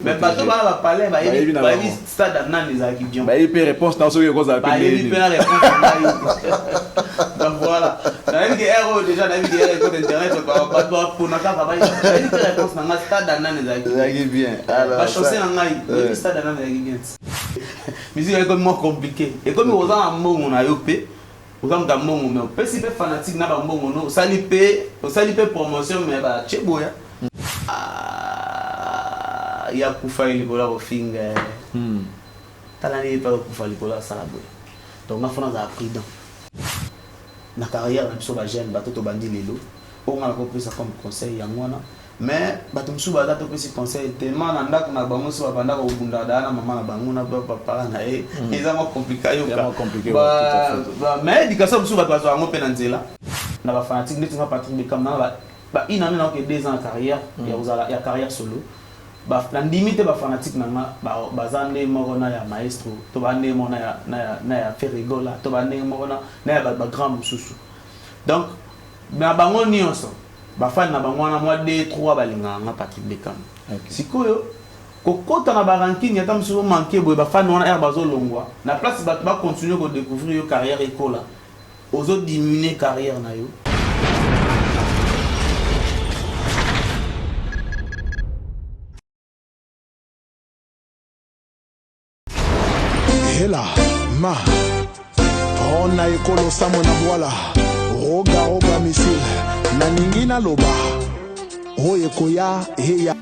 Mais bateau va parler, bah il stade nan les acquisions. Bah il peut réponse dans ce que vous appelez. Bah il peut réponse. Donc voilà. Dans les héros déjà dans les héros internet pas pour na ka ba il peut réponse dans stade nan les acquisions. Ça bien. Alors ba chaussée nan ngai, stade nan les acquisions. Musique est comme moins compliqué. Et comme aux gens en mbongo na yo pe, aux gens en mbongo mais pe si pe fanatique na ba mbongo no, ça li pe promotion mais ba cheboya. Il y a Koufa et Nicolas au finger. Talani pas Koufa Nicolas ça la boue. Donc on a appris dans la carrière même sur la jeune bateau to bandi lelo. On a compris ça comme conseil à moi mais bateau msou bata to pesi conseil tellement nanda kuna bango so banda ko bunda dana mama na bango na papa na e eza mo compliqué yo ka. Mais éducation msou bato so ngo penanzela. Na ba fanatique ndeti nga Patrick Bekam na ba ina na que 2 ans de carrière il y a carrière solo. Ba ndimite ba fanatique nanga ba zande moko na ya maestro to bande mo na ya Ferrigola to bande mo na ya ba grand mususu. Donc na bango nyonso ba fan na bango na moi 2-3 balinga nga Patrick Bekam. Sikoyo kokota na ba ranking ya tam so manquer boy ba fan na ya bazo longwa na place ba continuer ko découvrir yo carrière école aux autres diminuer carrière na yo. Hela ma on a ekolo samo na boala roga misil na ningina loba oyekoya heya.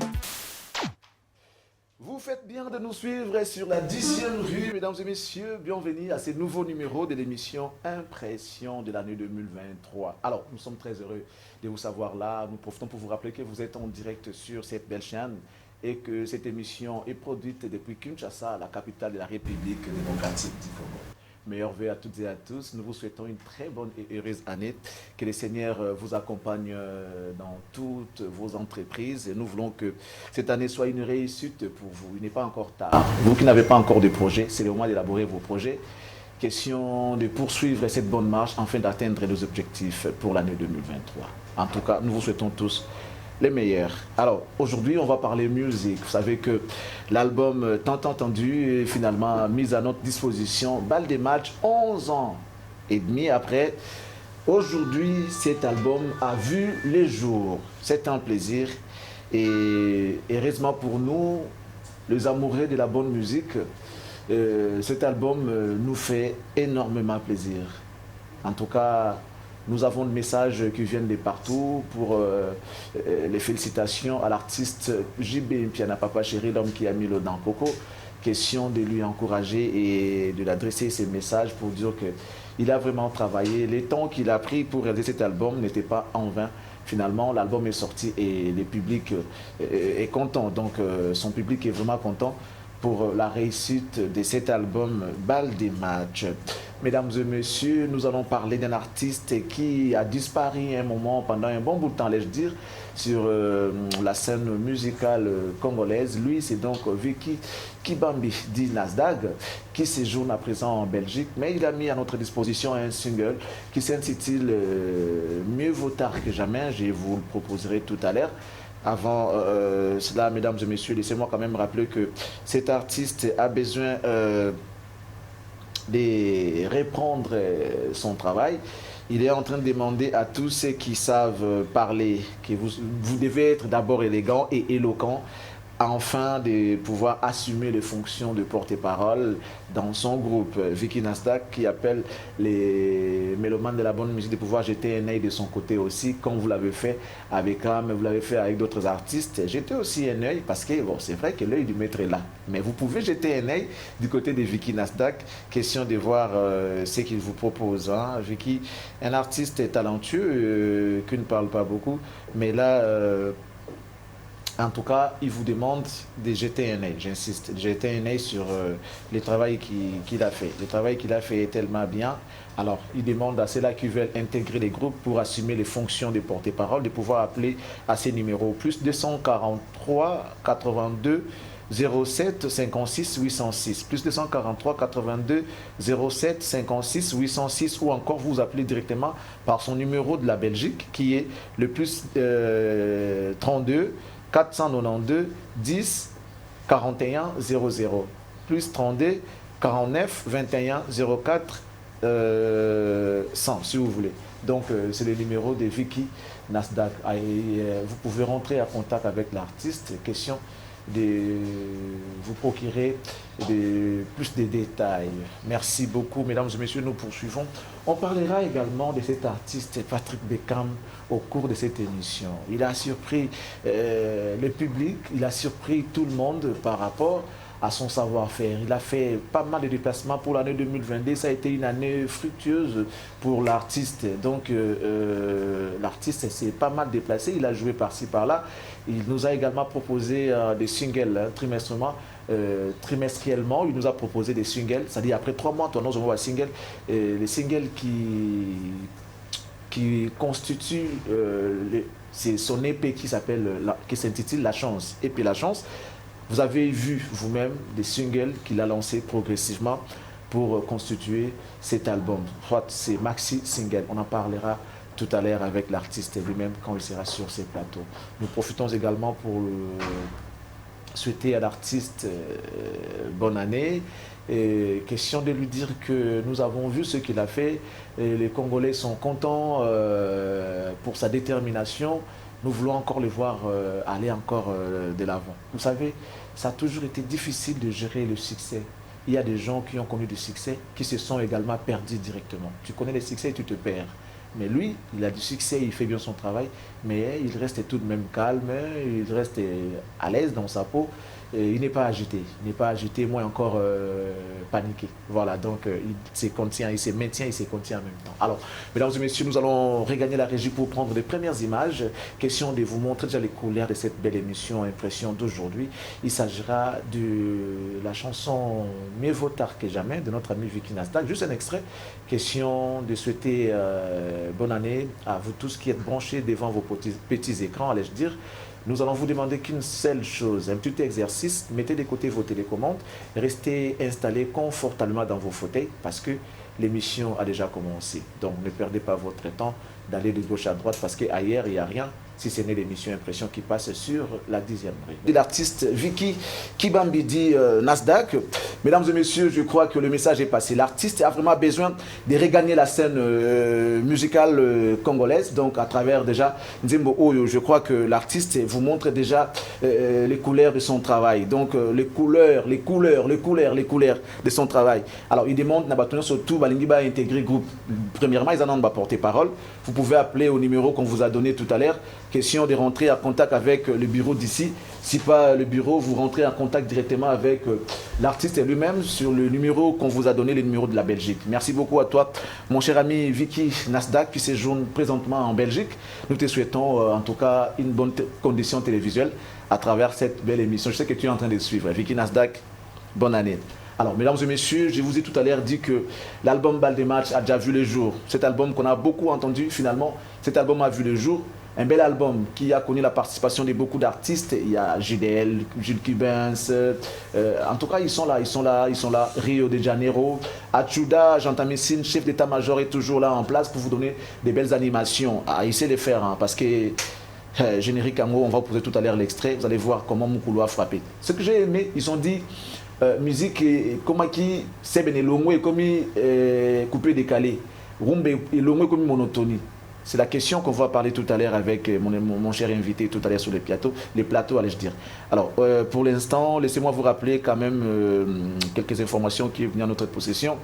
Vous faites bien de nous suivre sur la 10e rue, mesdames et messieurs. Bienvenue à ce nouveau numéro de l'émission Impression de l'année 2023. Alors, nous sommes très heureux de vous savoir là. Nous profitons pour vous rappeler que vous êtes en direct sur cette belle chaîne et que cette émission est produite depuis Kinshasa, la capitale de la République démocratique du Congo. Meilleurs vœux à toutes et à tous. Nous vous souhaitons une très bonne et heureuse année. Que le Seigneur vous accompagne dans toutes vos entreprises. Et nous voulons que cette année soit une réussite pour vous. Il n'est pas encore tard. Vous qui n'avez pas encore de projet, c'est le moment d'élaborer vos projets. Question de poursuivre cette bonne marche afin d'atteindre nos objectifs pour l'année 2023. En tout cas, nous vous souhaitons tous les meilleurs. Alors, aujourd'hui, on va parler musique. Vous savez que l'album tant entendu est finalement mis à notre disposition. Balle des matchs, 11 ans et demi après. Aujourd'hui, cet album a vu les jours. C'est un plaisir. Et heureusement pour nous, les amoureux de la bonne musique, cet album nous fait énormément plaisir. En tout cas, nous avons des messages qui viennent de partout pour les félicitations à l'artiste JB Mpiana Papa Chéri, l'homme qui a mis le dans Coco. Question de lui encourager et de l'adresser ces messages pour dire qu'il a vraiment travaillé. Les temps qu'il a pris pour réaliser cet album n'étaient pas en vain. Finalement, l'album est sorti et le public est content. Donc, son public est vraiment content pour la réussite de cet album Balle des matchs. Mesdames et messieurs, nous allons parler d'un artiste qui a disparu un moment, pendant un bon bout de temps, allais-je dire, sur la scène musicale congolaise. Lui, c'est donc Vicky Kibambi, dit Nasdaq, qui séjourne à présent en Belgique, mais il a mis à notre disposition un single qui s'intitule Mieux vaut tard que jamais. Je vous le proposerai tout à l'heure. Avant cela, mesdames et messieurs, laissez-moi quand même rappeler que cet artiste a besoin de reprendre son travail. Il est en train de demander à tous ceux qui savent parler que vous devez être d'abord élégant et éloquent afin de pouvoir assumer les fonctions de porte-parole dans son groupe. Vicky Nasdaq qui appelle les mélomanes de la bonne musique de pouvoir jeter un œil de son côté aussi, comme vous l'avez fait avec Ram, vous l'avez fait avec d'autres artistes. Jetez aussi un œil parce que bon, c'est vrai que l'œil du maître est là, mais vous pouvez jeter un œil du côté de Vicky Nasdaq. Question de voir ce qu'il vous propose. Hein. Vicky, un artiste talentueux qui ne parle pas beaucoup, mais là en tout cas, il vous demande de jeter un œil, j'insiste, de jeter un œil sur le travail qu'il a fait. Le travail qu'il a fait est tellement bien. Alors, il demande à ceux-là qui veulent intégrer les groupes pour assumer les fonctions de porte-parole, de pouvoir appeler à ces numéros plus 243 82 07 56 806, plus 243 82 07 56 806, ou encore vous appelez directement par son numéro de la Belgique qui est le plus 32 492 10 41 00. Plus 32 49 21 04 100, si vous voulez. Donc, c'est le numéro de Vicky Nasdaq. Vous pouvez rentrer en contact avec l'artiste. Question de vous procurer plus de détails. Merci beaucoup, mesdames et messieurs. Nous poursuivons. On parlera également de cet artiste, Patrick Beckham, au cours de cette émission. Il a surpris le public, il a surpris tout le monde par rapport à son savoir-faire. Il a fait pas mal de déplacements pour l'année 2022. Ça a été une année fructueuse pour l'artiste. Donc, l'artiste s'est pas mal déplacé. Il a joué par-ci, par-là. Il nous a également proposé des singles trimestriellement. Il nous a proposé des singles. C'est-à-dire, après 3 mois, on a un single. Les singles qui constituent c'est son EP qui s'intitule La Chance. Et puis La Chance. Vous avez vu vous-même des singles qu'il a lancés progressivement pour constituer cet album. C'est maxi single. On en parlera tout à l'heure avec l'artiste lui-même quand il sera sur ces plateaux. Nous profitons également pour souhaiter à l'artiste bonne année. Et question de lui dire que nous avons vu ce qu'il a fait. Et les Congolais sont contents pour sa détermination. Nous voulons encore le voir aller encore de l'avant. Vous savez, ça a toujours été difficile de gérer le succès. Il y a des gens qui ont connu du succès, qui se sont également perdus directement. Tu connais le succès et tu te perds. Mais lui, il a du succès, il fait bien son travail, mais il reste tout de même calme, il reste à l'aise dans sa peau. Il n'est pas agité, moins encore paniqué. Voilà, donc il se contient, il se maintient, il se contient en même temps. Alors, mesdames et messieurs, nous allons regagner la régie pour prendre les premières images. Question de vous montrer déjà les couleurs de cette belle émission Impression d'aujourd'hui. Il s'agira de la chanson Mieux vaut tard que jamais de notre ami Vicky Nasdaq. Juste un extrait. Question de souhaiter bonne année à vous tous qui êtes branchés devant vos petits écrans, allais-je dire. Nous allons vous demander qu'une seule chose, un petit exercice. Mettez de côté vos télécommandes, restez installés confortablement dans vos fauteuils parce que l'émission a déjà commencé. Donc ne perdez pas votre temps d'aller de gauche à droite parce qu'ailleurs il n'y a rien si ce n'est l'émission Impression qui passe sur la 10e rue. De l'artiste Vicky Kibambidi Nasdaq. Mesdames et messieurs, je crois que le message est passé. L'artiste a vraiment besoin de regagner la scène musicale congolaise. Donc à travers déjà Nzembo Oyo, je crois que l'artiste vous montre déjà les couleurs de son travail. Donc les couleurs de son travail. Alors il demande surtout Balingiba intégrer groupe. Premièrement, ils en ont porter-parole. Vous pouvez appeler au numéro qu'on vous a donné tout à l'heure. Question de rentrer en contact avec le bureau d'ici. Si pas le bureau, vous rentrez en contact directement avec l'artiste lui-même sur le numéro qu'on vous a donné, le numéro de la Belgique. Merci beaucoup à toi, mon cher ami Vicky Nasdaq, qui séjourne présentement en Belgique. Nous te souhaitons en tout cas une bonne condition télévisuelle à travers cette belle émission. Je sais que tu es en train de suivre. Vicky Nasdaq, bonne année. Alors, mesdames et messieurs, je vous ai tout à l'heure dit que l'album Bal des Matchs a déjà vu le jour. Cet album qu'on a beaucoup entendu, finalement, cet album a vu le jour. Un bel album qui a connu la participation de beaucoup d'artistes. Il y a JDL, Jules Cubens. En tout cas, ils sont là. Rio de Janeiro. Achuda, Jean Tamissine, chef d'état-major, est toujours là en place pour vous donner des belles animations. Il sait les faire, parce que générique en haut, on va vous poser tout à l'heure l'extrait. Vous allez voir comment Moukoulou a frappé. Ce que j'ai aimé, ils ont dit musique comment qui c'est bien longue et comme coupé décalé. Rumbe et longue comme monotonie. C'est la question qu'on va parler tout à l'heure avec mon cher invité tout à l'heure sur les plateaux, allais-je dire. Alors, pour l'instant, laissez-moi vous rappeler quand même quelques informations qui sont venues à notre possession.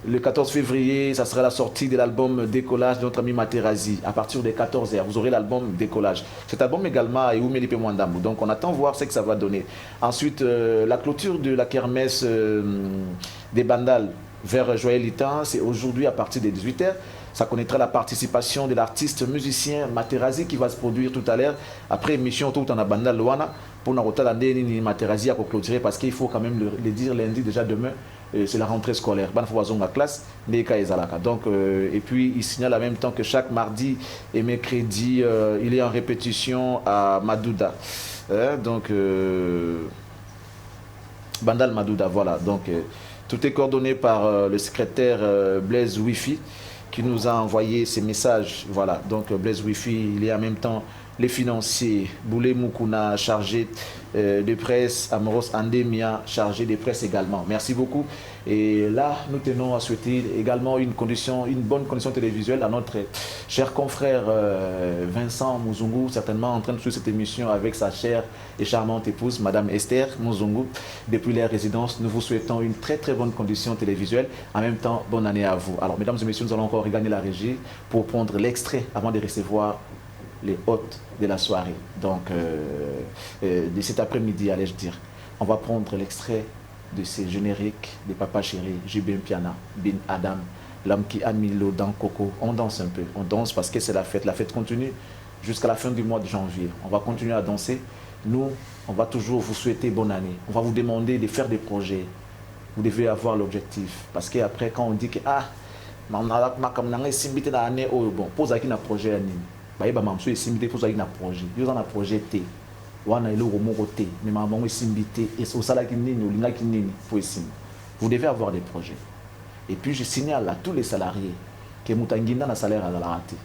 Le 14 février, ça sera la sortie de l'album Décollage de notre ami Materazzi. À partir des 14h, vous aurez l'album Décollage. Cet album également est Oumeli Pemouandamou. Donc, on attend voir ce que ça va donner. Ensuite, la clôture de la kermesse des Bandal vers Joël Litan, c'est aujourd'hui à partir des 18h. Ça connaîtra la participation de l'artiste musicien Materazzi qui va se produire tout à l'heure. Après émission, tout en Abanda Loana, pour nous Materazzi à clôturer parce qu'il faut quand même le dire lundi, déjà demain, c'est la rentrée scolaire. Donc, et puis, il signale en même temps que chaque mardi et mercredi, il est en répétition à Madouda. Donc, Bandal Madouda, voilà. Donc, tout est coordonné par le secrétaire Blaise Wifi, qui nous a envoyé ces messages. Voilà, donc Blaise Wifi, il est en même temps les financiers, Boulé Moukouna, chargé de presse, Amoros Andemia, chargé de presse également. Merci beaucoup. Et là, nous tenons à souhaiter également une bonne condition télévisuelle à notre cher confrère Vincent Mouzungu, certainement en train de suivre cette émission avec sa chère et charmante épouse, Madame Esther Mouzungu. Depuis leur résidence, nous vous souhaitons une très très bonne condition télévisuelle. En même temps, bonne année à vous. Alors, mesdames et messieurs, nous allons encore regagner la régie pour prendre l'extrait avant de recevoir les hôtes de la soirée. Donc, de cet après-midi, allais-je dire, on va prendre l'extrait de ces génériques de Papa Chéri, Jibin Piana, Bin Adam, l'homme qui a mis l'eau dans Coco. On danse un peu, on danse parce que c'est la fête continue jusqu'à la fin du mois de janvier. On va continuer à danser. Nous, on va toujours vous souhaiter bonne année. On va vous demander de faire des projets. Vous devez avoir l'objectif. Parce qu'après, quand on dit que, bon, pose à qui un projet, bah, il y simité pour ça un projet. Il y a un projet T. Vous devez avoir des projets. Et puis je signale à tous les salariés que Moutanguinda n'a salaire à la rater.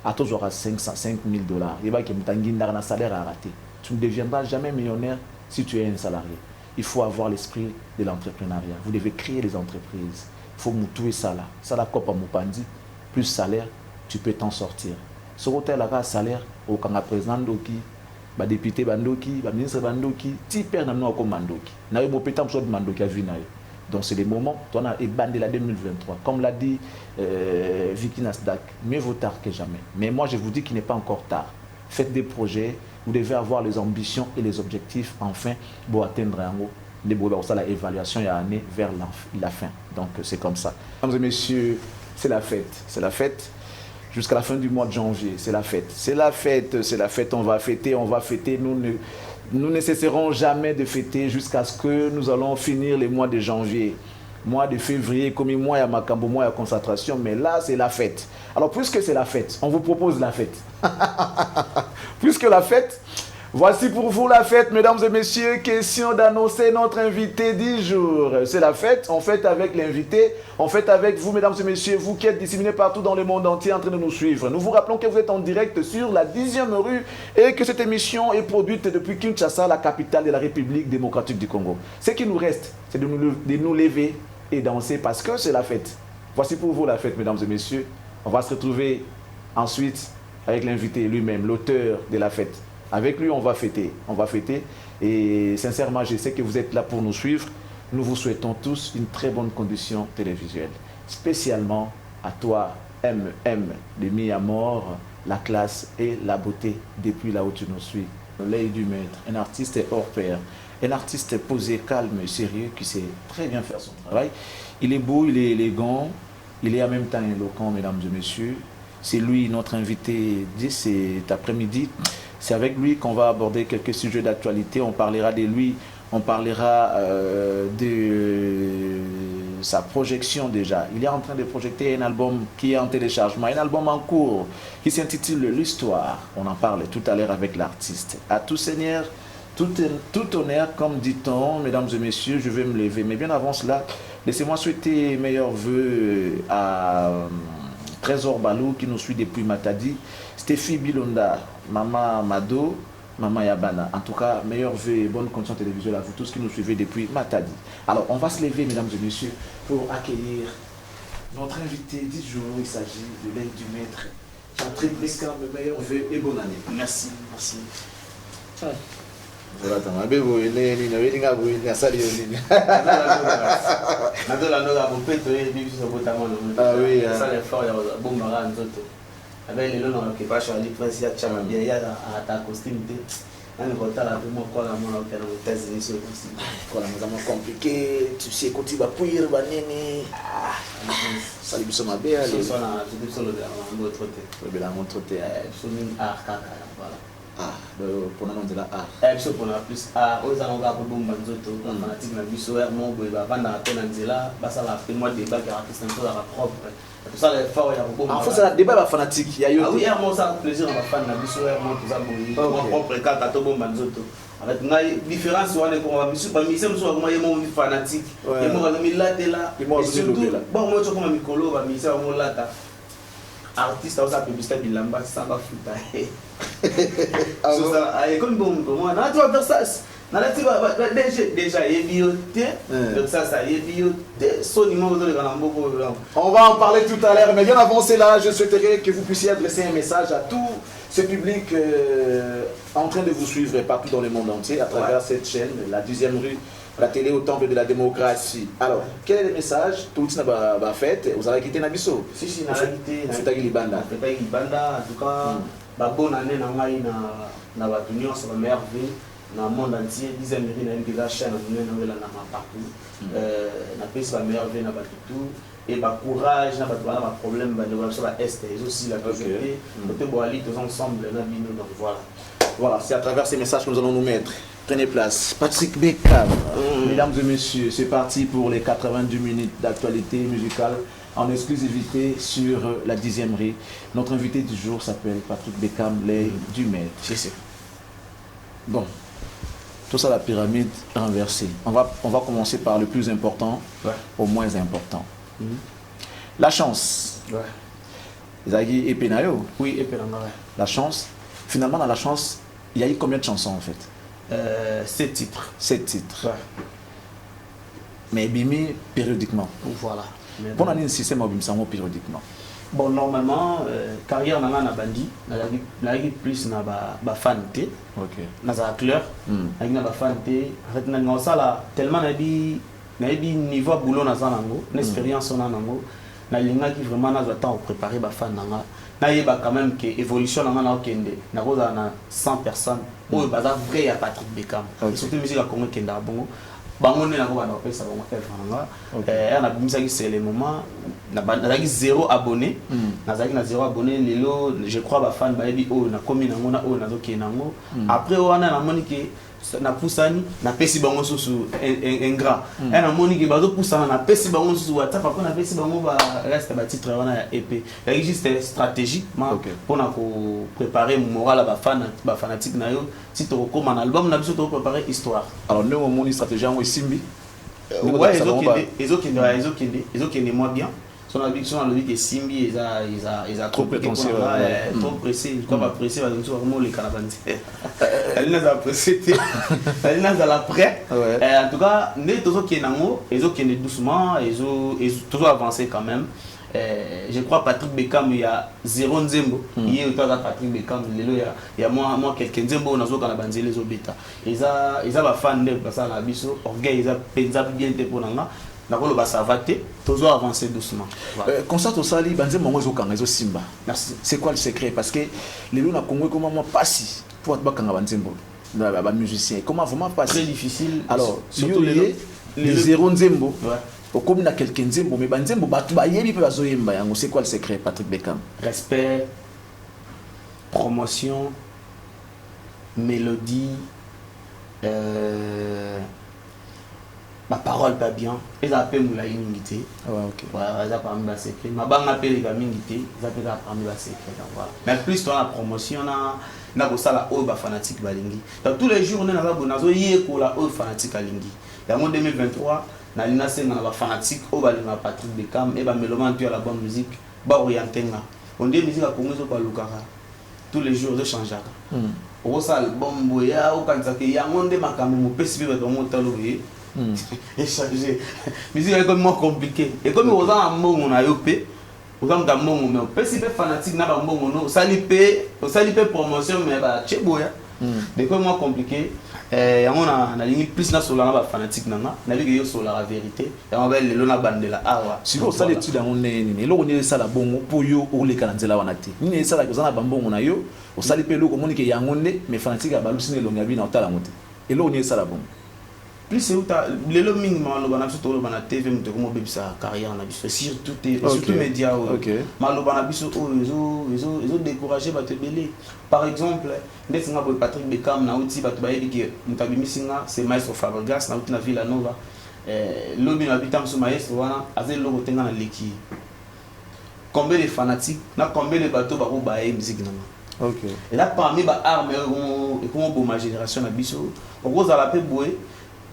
À tous aura 5 000 $. Il va que Moutanguinda n'a salaire à rater. Tu ne deviendras jamais millionnaire si tu es un salarié. Il faut avoir l'esprit de l'entrepreneuriat. Vous devez créer des entreprises. Il faut moutouer ça là. Ça la copa moupandi. Plus salaire, tu peux t'en sortir. Ce hôtel a salaire au Kanga président d'Oki. Député Bandoki, ministre Bandoki, ti père n'a comme Mandoki. N'a eu beau pétam sur Mandoki à Vinaï. Donc c'est les moments, on a bandé la 2023. Comme l'a dit Vicky Nasdaq, mieux vaut tard que jamais. Mais moi je vous dis qu'il n'est pas encore tard. Faites des projets, vous devez avoir les ambitions et les objectifs enfin pour atteindre un mot. L'évaluation est année vers la fin. Donc c'est comme ça. Mesdames et messieurs, c'est la fête. C'est la fête. Jusqu'à la fin du mois de janvier, c'est la fête. C'est la fête, c'est la fête, on va fêter. Nous ne cesserons jamais de fêter jusqu'à ce que nous allons finir les mois de janvier. Mois de février, comme moi, il y a Makambo, moi, il y a concentration, mais là, c'est la fête. Alors, puisque c'est la fête, on vous propose la fête. Puisque la fête, voici pour vous la fête, mesdames et messieurs. Question d'annoncer notre invité 10 jours. C'est la fête, on fête avec l'invité, on fête avec vous, mesdames et messieurs, vous qui êtes disséminés partout dans le monde entier en train de nous suivre. Nous vous rappelons que vous êtes en direct sur la 10e rue et que cette émission est produite depuis Kinshasa, la capitale de la République démocratique du Congo. Ce qui nous reste, c'est de nous lever et danser parce que c'est la fête. Voici pour vous la fête, mesdames et messieurs. On va se retrouver ensuite avec l'invité lui-même, l'auteur de la fête. Avec lui, on va fêter. Et sincèrement, je sais que vous êtes là pour nous suivre. Nous vous souhaitons tous une très bonne condition télévisuelle. Spécialement à toi, MM, de Mi Amor, la classe et la beauté depuis là où tu nous suis. L'œil du maître, un artiste hors pair. Un artiste posé, calme et sérieux qui sait très bien faire son travail. Il est beau, il est élégant, il est en même temps éloquent, mesdames et messieurs. C'est lui notre invité cet après-midi. C'est avec lui qu'on va aborder quelques sujets d'actualité. On parlera de lui, on parlera de sa projection déjà. Il est en train de projeter un album qui est en téléchargement, un album en cours qui s'intitule L'Histoire. On en parle tout à l'heure avec l'artiste. À tout seigneur, tout honneur, comme dit-on, mesdames et messieurs, je vais me lever. Mais bien avant cela, laissez-moi souhaiter meilleurs vœux à Trésor Balou qui nous suit depuis Matadi, Stéphie Bilonda, Maman Mado, Maman Yabana. En tout cas, meilleurs vœux et bonne condition télévisuelle à vous tous qui nous suivez depuis Matadi. Alors, on va se lever, mesdames et messieurs, pour accueillir notre invité 10 jours. Il s'agit de l'œil du maître. J'entraîne Briscam, meilleurs vœux et bonne année. Merci. Merci. Ah oui, avec les noms qui passent à l'hypothèse, il y a un costume. Un retard à tout le monde, quoi, mon États-Unis, c'est aussi. Quoi, nous compliqué, tu sais, quand tu vas pouiller, va néné. Ça lui sommes à bien. C'est ça, je dis solo de la montre. Oui, la montre, tu es soumis à caca, voilà. Ah, pour nous, on dit la A. Eh, pour la plus A, aux angles pour bon banzoto, on a dit que la mission est mon boy, va vendre à Tonanzela, passe à la fin mois de débat qui a artiste un peu à la propre. Tout ça, les forts, il y a beaucoup. En fait, c'est un débat fanatique. Il y a eu. Ah oui, moi, ça fait plaisir, on va faire la mission, moi, tout ça, mon propre cas, à Tobo Banzoto. Avec une différence, on est comme mission, pas mission, moi, il y a mon fanatique. Et moi, on a mis là, et moi, surtout, bon, moi, je suis comme un micolo, mission, on l'a. Artiste, on a publicité, Bilamba, ça va foutre. Comme bon, moi, tu vas faire ça. Déjà, il est bioté. Donc ça, il est bioté. On va en parler tout à l'heure, mais bien avant cela, je souhaiterais que vous puissiez adresser un message à tout ce public en train de vous suivre partout dans le monde entier à travers cette chaîne, la 10e rue, la télé au temple de la démocratie. Alors, quel est le message? Tout le monde va faire. Vous avez quitté Nabiso? Si, on a quitté. Vous faites Libanda. En tout cas, bonne année dans la Union, c'est la meilleure vie. Dans le monde entier, 10e rue, dans la chaîne, on a partout. On a la meilleure vie dans tout. Et bah courage, n'a pas de problème, bah de sur la est et aussi la communauté. Nous sommes tous ensemble, donc voilà. Voilà, c'est à travers ces messages que nous allons nous mettre. Prenez place. Patrick Bekam, mesdames et messieurs, c'est parti pour les 90 minutes d'actualité musicale en exclusivité sur la 10e rue. Notre invité du jour s'appelle Patrick Bekam, les Dumais. Bon, tout ça la pyramide renversée. On va commencer par le plus important au moins important. La chance. Zaghi et Penayo. Oui, et Penayo. La chance. Finalement, dans la chance, il y a eu combien de chansons en fait? 7 titres. 7 titres. Mais bimi périodiquement. Voilà. Bon, on a un système où périodiquement. Bon, normalement, carrière dans la bandi, la plus na ba fanté. OK. Na za clair. Na ba fanté. En fait, na ça là tellement na niveau boulot na za nango, l'expérience on a nango. Na linga qui vraiment na temps préparer ba fan nanga. Na yeba quand même que évolution nanga na okende. Na koza na 100 personnes. Oyo baza vrai ya Patrick Bekam. Surtout musique à Congo kenda bongo. Bango ne na ko bana pesa bango elfanga. Na bimisa ki c'est le moment na zéro abonné. Na zaki na zéro abonné lelo je crois ba fan ba yebi o na komi nango na o na zo kenango. Après wana na moni ke na pusani na pesi bango susu ingrat. Na moni ke bazo pusana na pesi bango susu WhatsApp après na pesi bango ba reste ba titre wana ya EP. La juste stratégiquement pour na ko préparer moral ba fanatique na yo si to ko man album na biso to préparer histoire. Alors nous mon stratégie en Simbi. Ouais, ils ont moi bien. Son addiction à l'objet Simbi, ils a trop prétentieux, trop pressé. Je crois pas pressé, parce que vraiment les Canadiens. Elle n'a pas pressé, elle n'a pas prêt. En tout cas, ils ont doucement, ils ont toujours avancé quand même. Je crois Patrick Bekam il y a 0 nzembo il y a Patrick Bekam il y a moi quelques nzembo on a zo kana banzi les obeta ils a ba fan de ça na biso orgueil ils a penza bien te pour nanga na ko lo ba savate toujours avancer doucement concert au sali banzi mongo zo kanga zo simba. Merci. C'est quoi le secret parce que les lots na Congo comment moi passi pour ba kanga banzembo ba musicien comment vraiment passer très difficile alors surtout les 0 nzembo comme na quelqu'un nzembo mais banzembo batu ba yebi pe bazoyemba yango c'est quoi le secret Patrick Bekam? Respect, promotion, mélodie, ma parole pas bien et ça peut moula immunité. OK. Voilà, ça parmi ba secret. Ma bang appelle les immunité, ça peut parmi ba secret voilà. Mais plus toi la promotion na ko sala o ba fanatique balingi. Donc tous les jours on a ba bonazo yeko la o fanatique alingi. En 2023 Nalina Senga na fanatique au balima Patrick Bekam et ba meloman tu à la bonne musique ba orientenga on dit musique à Congo zo ba lukara tous les jours de changer au ça album boya au kanza ke ya monde makambo mo pesi ba do motalo boye et changer musique est comme moins compliqué et comme aux en mbongo na yo pe aux en mbongo mais pesi pe fanatique na ba mbongo no salipe promotion mais ba cheboya des quoi moins compliqué on a limite plus na sola na ba fanatique nanga na bi yo sola la vérité et on va le na bandela awa si ko sala étude on ne lo ni sala bongo pour yo o le kanzela wana te ni sala ko zana bambongo na yo o sali pe lo ko moni ke yangonde mais fanatique a balusine lo ngabi na otala mote et lo ni sala bongo plus c'est où le lo minimum lo bana surtout lo bana TV mute ko mo bebisa carrière na biso surtout média malo bana biso ils ont découragé ba te belé par exemple ndesinga pour Patrick Bekam na uti ba to ba yebi ke mutabimisinga c'est Maestro Fabregas na uti na Villa Nova lobi na bitam so Maestro wana azel logo tenga na leki combien de fanatiques na combien de bateaux ba ko ba musique na OK et là parmi ba armes et comment pour ma génération na biso on cause à la pe boé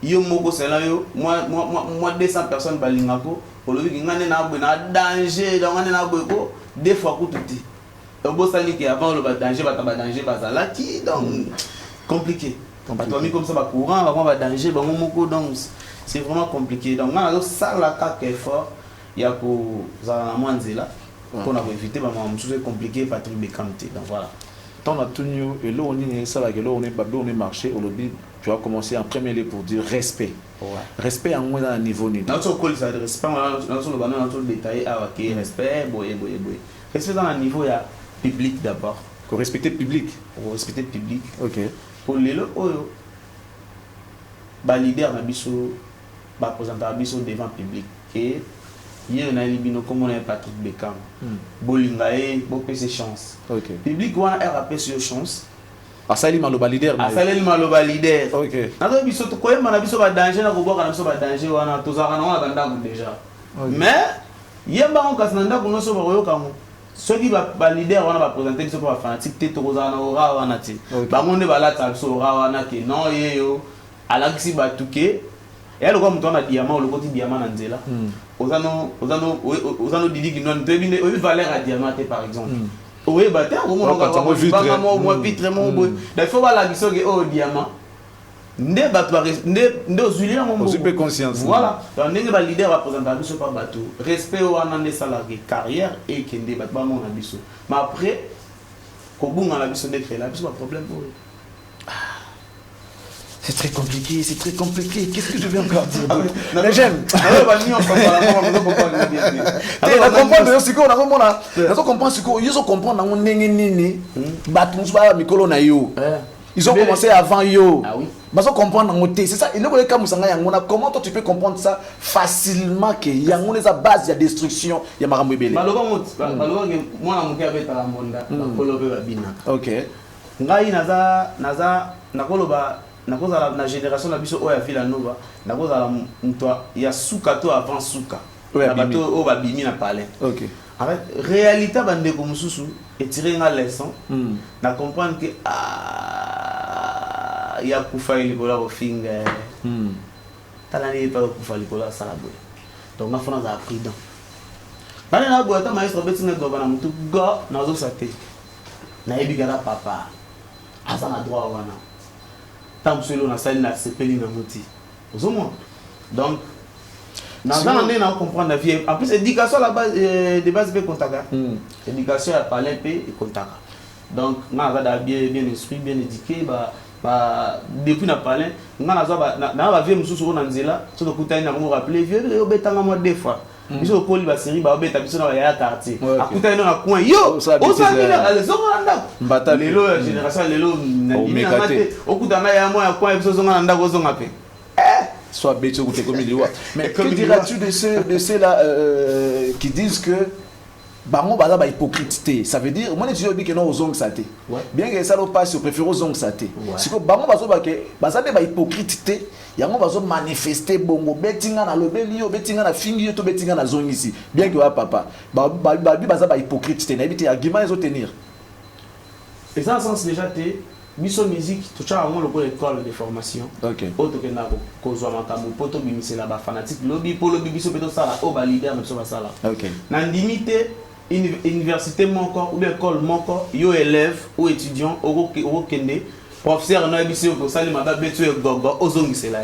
yo moko sela yo moi 200 personnes balingako olobi ngane na bwe na danger donc ngane na bwe ko deux fois ko tuti obosani ki avant le danger ba danger bazala qui donc compliqué. Donc pas mis comme ça ba courant avant ba danger ba moko donc c'est vraiment compliqué. Donc on a ça la cas effort il y a pour za na mwanzela pour éviter ba c'est compliqué Patrick Bekam. Donc voilà. Tant a tenu et là on est ça là que là on est marché au lobby tu as commencé en premier lieu pour dire respect. Ouais. Respect en moins dans niveau niveau. Dans ce col ça respect dans ce le dans tout détaillé ah OK respect boy. Respect dans le niveau il y a public d'abord. Pour respecter le public. Pour respecter le public. OK. Pour les oyo ba leader na biso ba présenter biso devant public et hier on a libino comme on a Patrick Bekam. Bolingae bo pese chance. OK. Public wana RAP sur chance. Asali maloba leader. Asali maloba leader. OK. Nazo biso to koyema na biso ba danger na koboka na biso ba danger wana tozaka na wana banda ku déjà. Mais yemba on kasnanda kuno so ba koyoka mo. Ceux qui va leader wana ba présenter biso pour fanatique te tokozana na ora wana ti. Ba monde ba la biso ora wana ke non yeyo alakisi batuke. Et alors comme on a diamant le côté diamant na nzela. Ozano didi ki non te bine o valeur à diamant par exemple. Oui, bah t'es au moins moi vitre mon boy. Il faut voir la vision que oh diamant. Ne bat pas ne ozulia mon boy. Super conscience. Voilà. Donc n'est pas leader représentant biso par bateau. Respect au anane salarié carrière et kende bat pas mon abiso. Mais après ko bunga la biso d'être là, biso pas problème pour. C'est très compliqué, c'est très compliqué. Qu'est-ce que je vais encore dire? Mais j'aime. Alors, bah, nous, on comprend ce qu'on ils ont compris dans nini. Ils ont commencé avant yo. Ah oui. Ils ont compris dans c'est ça. Comment toi tu peux comprendre ça facilement que y a une base de destruction, il y a marambo belé. OK. Ngai naza nakoloba nakozala na génération na biso oya Villa Nova nakozala mtwa ya suka to avant suka na bato o babimi na palais. OK. En fait réalité bande ko mususu et tirer nga leçon na comprendre que ya kufa ile bola ko finga talani pa kufa ile bola sala boy donc na fona za prudent bana na boya ta maestro betinga do bana mutu go na zo sate na ebigala papa asa na droit wana tant que na salle na sepeli na moti ozomo donc na on comprendre la vie en plus éducation la base de base be contact éducation à parler pe et contact donc na va bien instruit bien éduqué ba depuis na parler na va vie mususu na nzela so to kutani na ko rappeler vieux obetanga moi deux fois biso ko li ba série ba obeta biso na ya quartier akutani na coin yo osabila alezonga ndako lelo génération lelo na nimate okutana ya moi ya coin biso zonga ndako zonga pe soit bête ou comme il doit. Mais que diras-tu de ceux là qui disent que bango baza ba hypocrite? Ça veut dire moi je dis que non aux ongles saté. Bien que ça lo passe, je préfère aux ongles saté. Si que bango bazo ba que baza ba hypocrite, yango bazo manifester bongo betinga na lobeli yo betinga na fingi yo to betinga na zongi ici. Bien que wa papa baza ba hypocrite, na bité argument les tenir. Et ça en sens déjà té Miso musique, tout ça on le école de formation. OK. Auto que na ko zo makamu poto bimisela ba fanatique lobby pour lobby biso beto sala o ba leader na so ba sala. OK. Na limité université moko ou bien école moko yo élève ou étudiant o kende professeur na biso ko sali maba beto e gogo ozongisela.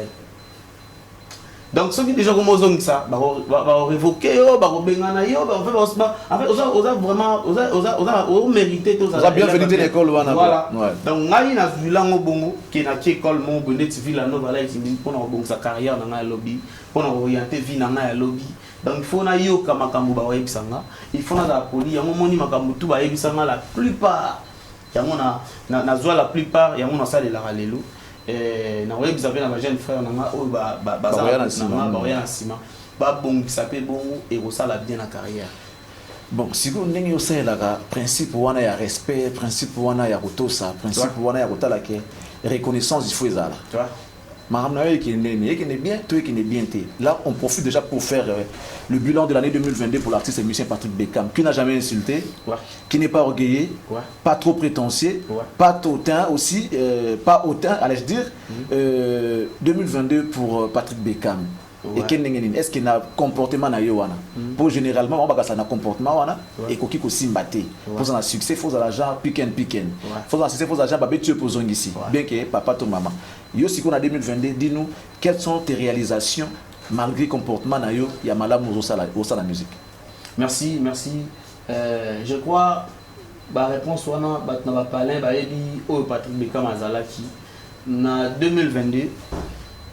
Donc ceux qui déjà comme ozong ça va révoquer yo va bengana yo va en fait oza vraiment oza mériter tout ça. Oza bien venu de l'école wana. Voilà. Donc ngai na vilango bongo qui na école mon bonde Villa Nova là ici pour na bongo sa carrière na ngai lobby pour na orienter vie na ngai lobby. Donc il faut na yo kama kambo ba yebisanga il faut na da poli ya moni makambo tout ba yebisanga la plupart yango na zwa la plupart yango na sala la lelo. Na web avez na jeune frère na nga o ba na sima ba bongisa pe bongo et osala bien la carrière. Bon si vous ndenge osala la principe wana ya respect, principe wana ya kotosa, principe wana ya kotala ke reconnaissance il faut ezala. Tu vois qui est bien, toi qui est bien. Là, on profite déjà pour faire le bilan de l'année 2022 pour l'artiste et musicien Patrick Bekam, qui n'a jamais insulté, qui n'est pas orgueillé, pas trop prétentieux, pas hautain aussi, pas hautain, allais-je dire. 2022 pour Patrick Bekam. et est-ce qu'il y a un comportement na yo wana pour généralement on va ça na comportement wana et koki ko simbaté pour un succès faut l'argent pick and faut un succès faut l'argent ba betu pour ici bien que papa to maman yo si qu'on a 2022 dis-nous quelles sont tes réalisations malgré comportement na yo ya malamu au la musique. Merci. Je crois la réponse wana batna ba parler ba yebi o Patrick Bekam azalaki na 2022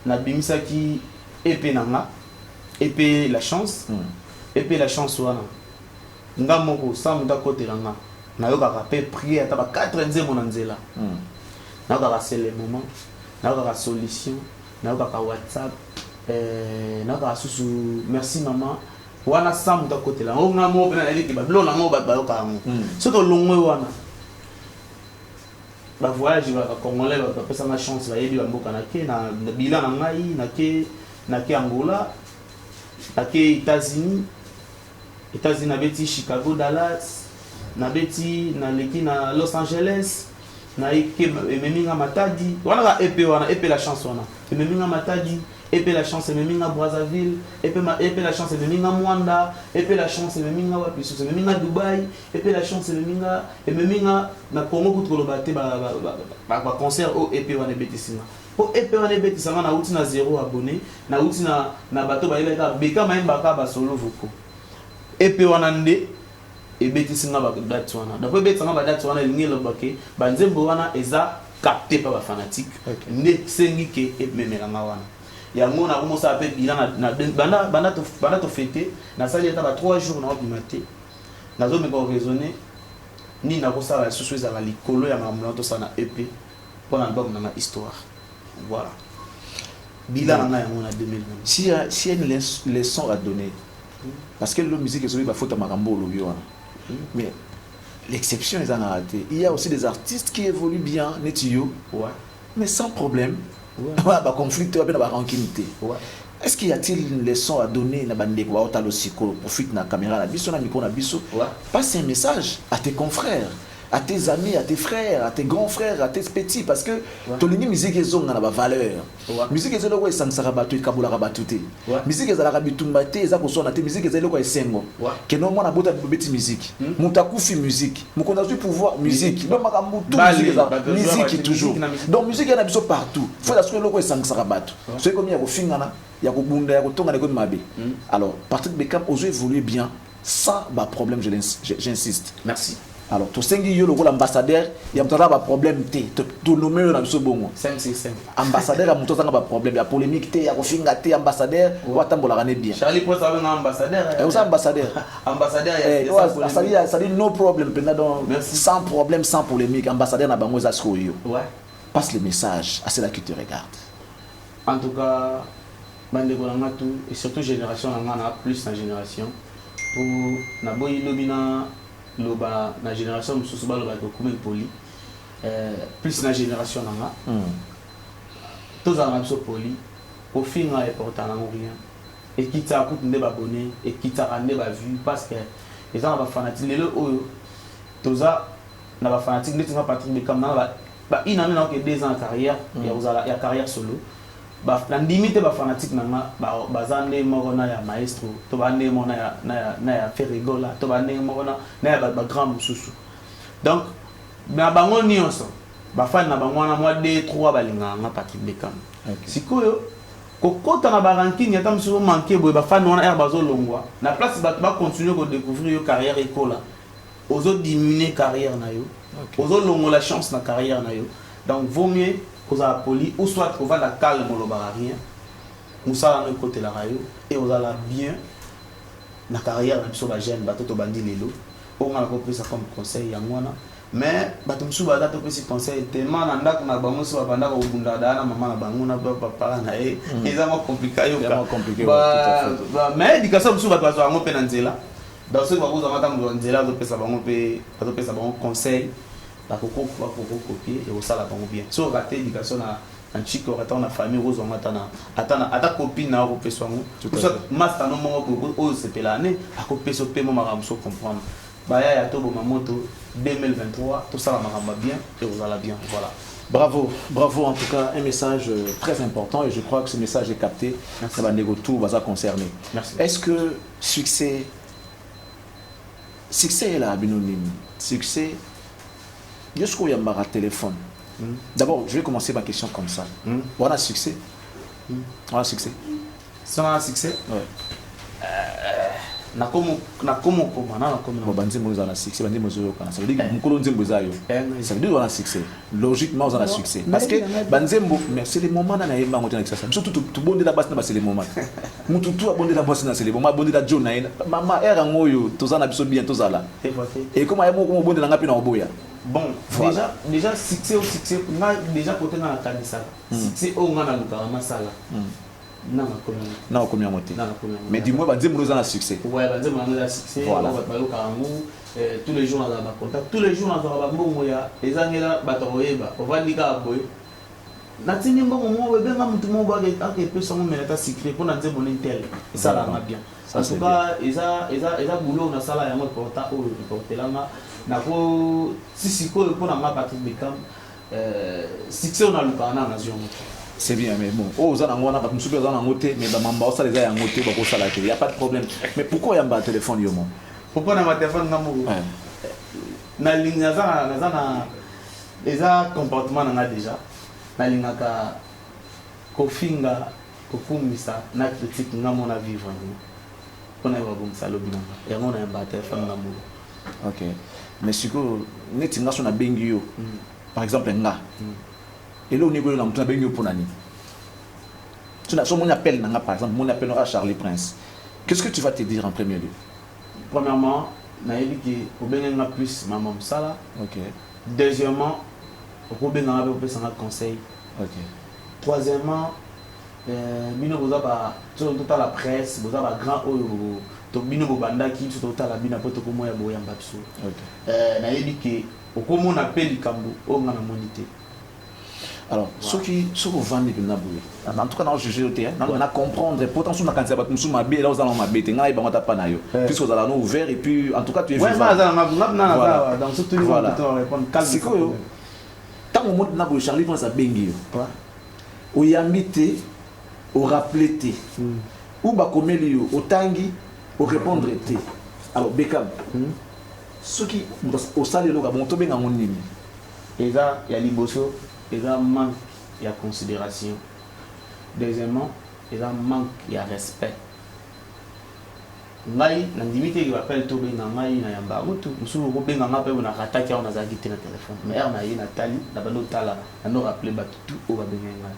na bimisaki EP nanga EP la chance EP la chance wana nga moko sa muta côté langa na yo ka pe prier ata ba 4e mon nzela na ka c'est le moment na ka solution na ka WhatsApp na ka susu merci maman wana sa muta côté la nga mo pena ali ba blo na ngo ba yo ka ngo so to longwe wana ba voyage ba congolais ba pesa ma chance ba yebi ba mboka na ke na bilan na ngai na ke Angola na ke États-Unis na beti Chicago Dallas na beti na leki na Los Angeles na ke meminga Matadi wana ka EP la chance wana meminga Matadi EP la chance meminga Brazzaville EP la chance meminga Mwanda EP la chance meminga wapi so meminga Dubai EP la chance meminga na Congo kutolo bate ba concert au EP wana beti singa au EP wana beti singa na uti na 0 abonné na uti na bato ba ileka beka maimba ka ba solo voko EP wana nde e beti singa ba date wana d'après beti singa ba date wana lingelo bake ba nzembo wana eza capté par ba fanatique nde sengi ke e memelanga wana ya ngona commencé à faire bilan na banda to fêter na sali eta ba 3 jours na obimate na zo me ko raisonner ni na ko ça la sous za la likolo ya mamla to sana EP pour album na ma histoire voilà bilan na ya ngona 2020 si y a une leçon à donner parce que la musique est sur ba faute makambo lobi wana mais l'exception est en raté il y a aussi des artistes qui évoluent bien netio mais sans problème. Ba conflit ba rancunité. Est-ce qu'il y a-t-il une leçon à donner na bande kwa otalo siko profite na caméra na biso na micro na biso passe un message à tes confrères, à tes amis, à tes frères, à tes grands frères, à tes petits parce que tolini musique ezonga na ba valeur. Musique ezelo ko esansaka bato ikabula ka batute. Musique ezalaka bitumba te eza ko sona te musique ezelo ko esengo. Que non mona bota beti musique. Mutakufi musique. Mukonda zu pouvoir musique. Donc makambu tout musique toujours. Donc musique yana biso partout. Faut la solo ko esansaka bato. C'est comme ya ko fingana, ya ko bunda, ya ko tonga ne ko mabe. Alors Patrick Bekam ose évoluer bien sans problème j'insiste. Merci. Alors, tu sais que l'ambassadeur, il y a un problème, tu nommer un bongo. 565. Ambassadeur, il y a un problème, il y a polémique, il y a un ambassadeur, il y a un bien. Charlie Post a un ambassadeur. Il y a un ambassadeur. Ambassadeur, il y a ça dit no problem, sans problème, sans polémique. Ambassadeur, il y a un ouais. Passe le message à ceux qui te regardent. En tout cas, et surtout génération, plus la génération, pour Naboy Lobina. Loba na génération mususu ba loba ko comme poli plus na génération nanga tous en abso poli au fin est important na rien et qui t'a coûté de abonné et qui t'a amené ba vue parce que les gens ba fanatique le oyo toza na ba fanatique ne tinga Patrick Bekam na ba ina na que 2 ans de carrière ya carrière solo ba na limite ba fanatique nanga ba zande morona ya maestro to ba ne mona ya Ferrigola to ba ne morona na ya ba grand mususu donc na bango nyonso ba fan na bango na moi 2-3 balinga na Patrick Bekam sikoyo kokota na ba ranking ya tamsusu manquer boy ba fan wana ya bazo longwa na place ba continuer ko découvrir yo carrière écola ozo diminuer carrière na yo ozo longo la chance na carrière na yo donc vaut mieux aux poli ou soit on va la calme au rien nous ça dans le côté la radio et on a la bien la carrière même sur la jeune bateau to bandi lelo on a compris ça comme conseil ya mwana mais bateau msu bada to pesi conseil tellement nanda kuna bango so banda ko bunda dana mama na bango na papa na e eza mo compliqué yo ba mais éducation msu bato bazo ngo penanzela dans ce que vous avez entendu nzela zo pesa bango pe bato pesa bango conseil la coco copier et au sala bon bien so raté éducation na un chico raton na famille rose on atana copine na ko peso ngo tout ça master no mo ko o se pelane a ko peso pe mo maramso comprendre ba ya to bo mamoto 2023 tout ça la maramba bien et vous allez bien voilà Bravo, bravo en tout cas, un message très important et je crois que ce message est capté. Ça va négocier tout, va concerner. Est-ce que succès est là, binonime. Succès, jusqu'où il y a un téléphone. D'abord, je vais commencer ma question comme ça. On a succès. On a succès. Si on a un succès, ouais. Na komo banzi moza na succès banzi mozo kana ça veut dire mukolo nzembo zayo ça veut dire on a succès logiquement on a succès parce que banzembo mais c'est les moments na yemba ngotana ça surtout tout bonde la base na c'est les moments mutu tout bonde la base na c'est les moments bonde la jona mama era ngoyo tozana biso bien tozala et comment ayemo ko bonde na ngapi na oboya bon voilà. déjà succès au succès déjà côté na kanisa succès au ngana lukama sala non combien monté mais dis-moi banzembo nous a succès ouais banzembo nous a succès voilà tous les jours on a contact tous les jours on a mbongo ya ezangela batoyeba ovandika boy natini mbongo mo benga mutu mo ba ke peso mo melata secret pour nzembo n'intel ça là va bien en tout cas eza boulot na sala ya mo porta o portelanga na ko sisiko pour na ma Patrick Bekam succès on a le pana nation. C'est bien, mais bon, oh, ça n'a pas de problème, mais il n'y a pas de problème. Mais pourquoi il y a un téléphone? Pourquoi il y a un téléphone? Il y a un comportement déjà. Il y a un kofinga, kokumisa, na critique, na mon avis vraiment. On a un téléphone. Ok. Mais si vous avez un bengio, par exemple, et là, on est dans le bien pour l'année. Tu as mon appel, par exemple, mon appel à Charlie Prince. Qu'est-ce que tu vas te dire en premier lieu? Premièrement, je vais dire que je vais plus maman Sala. Ok. Deuxièmement, je vais plus un conseil. Ok. Troisièmement, vous avez la presse, vous avez grand oyo, bino banda qui sont total la bina poto komo ya boyamba biso. Ok. Na yebi ke okomo na peli kambo o ngana monité. Alors, ceux qui vendent des naboués, en tout cas, dans le juge, on a comprendre, potentiellement, quand tu as bien là, vous allez m'habiller, tu as pas naïo. Puisque vous allez nous ouvert et puis, en tout cas, tu es vivant. Voilà. Dans ce truc, voilà. C'est quoi? Quand on monte naboué, Charlie pense à Bengi. Au yambité, au rappelé, ou bakomelio, au tangi, au répondre té. Alors, Bekam, ceux qui, au salaire, au tombé dans mon nid. Et là, il y a l'Iboso. Il y a un manque de considération. Deuxièmement, il y a un manque de respect. Ngai na ndimite ki appelle to benga ngai na yamba mutu musulo ko benga ngape na rataki on a zagité na téléphone mais na ye na tali na bando tala na no rappeler ba tout o ba benga ngai.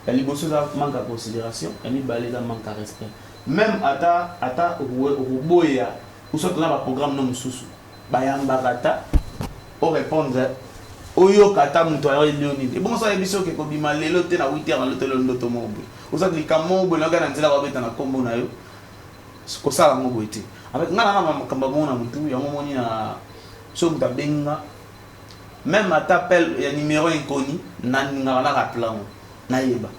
Ya liboso za manque de considération et ni balé za manque de respect. Même ata boya ou soit là ba programme no mususu ba yamba rata o répondre oyo kata muto ayo leoni et bon ça émission ke ko bima lelo te na 8h na lotelo ndoto mobo oza likamo bo na kana nzela ba beta na kombo na yo ko sala mobo ete avec ngana na makamba bona mutu ya momoni na so muta benga même atapel ya numéro inconnu na ngana na rappelant na yeba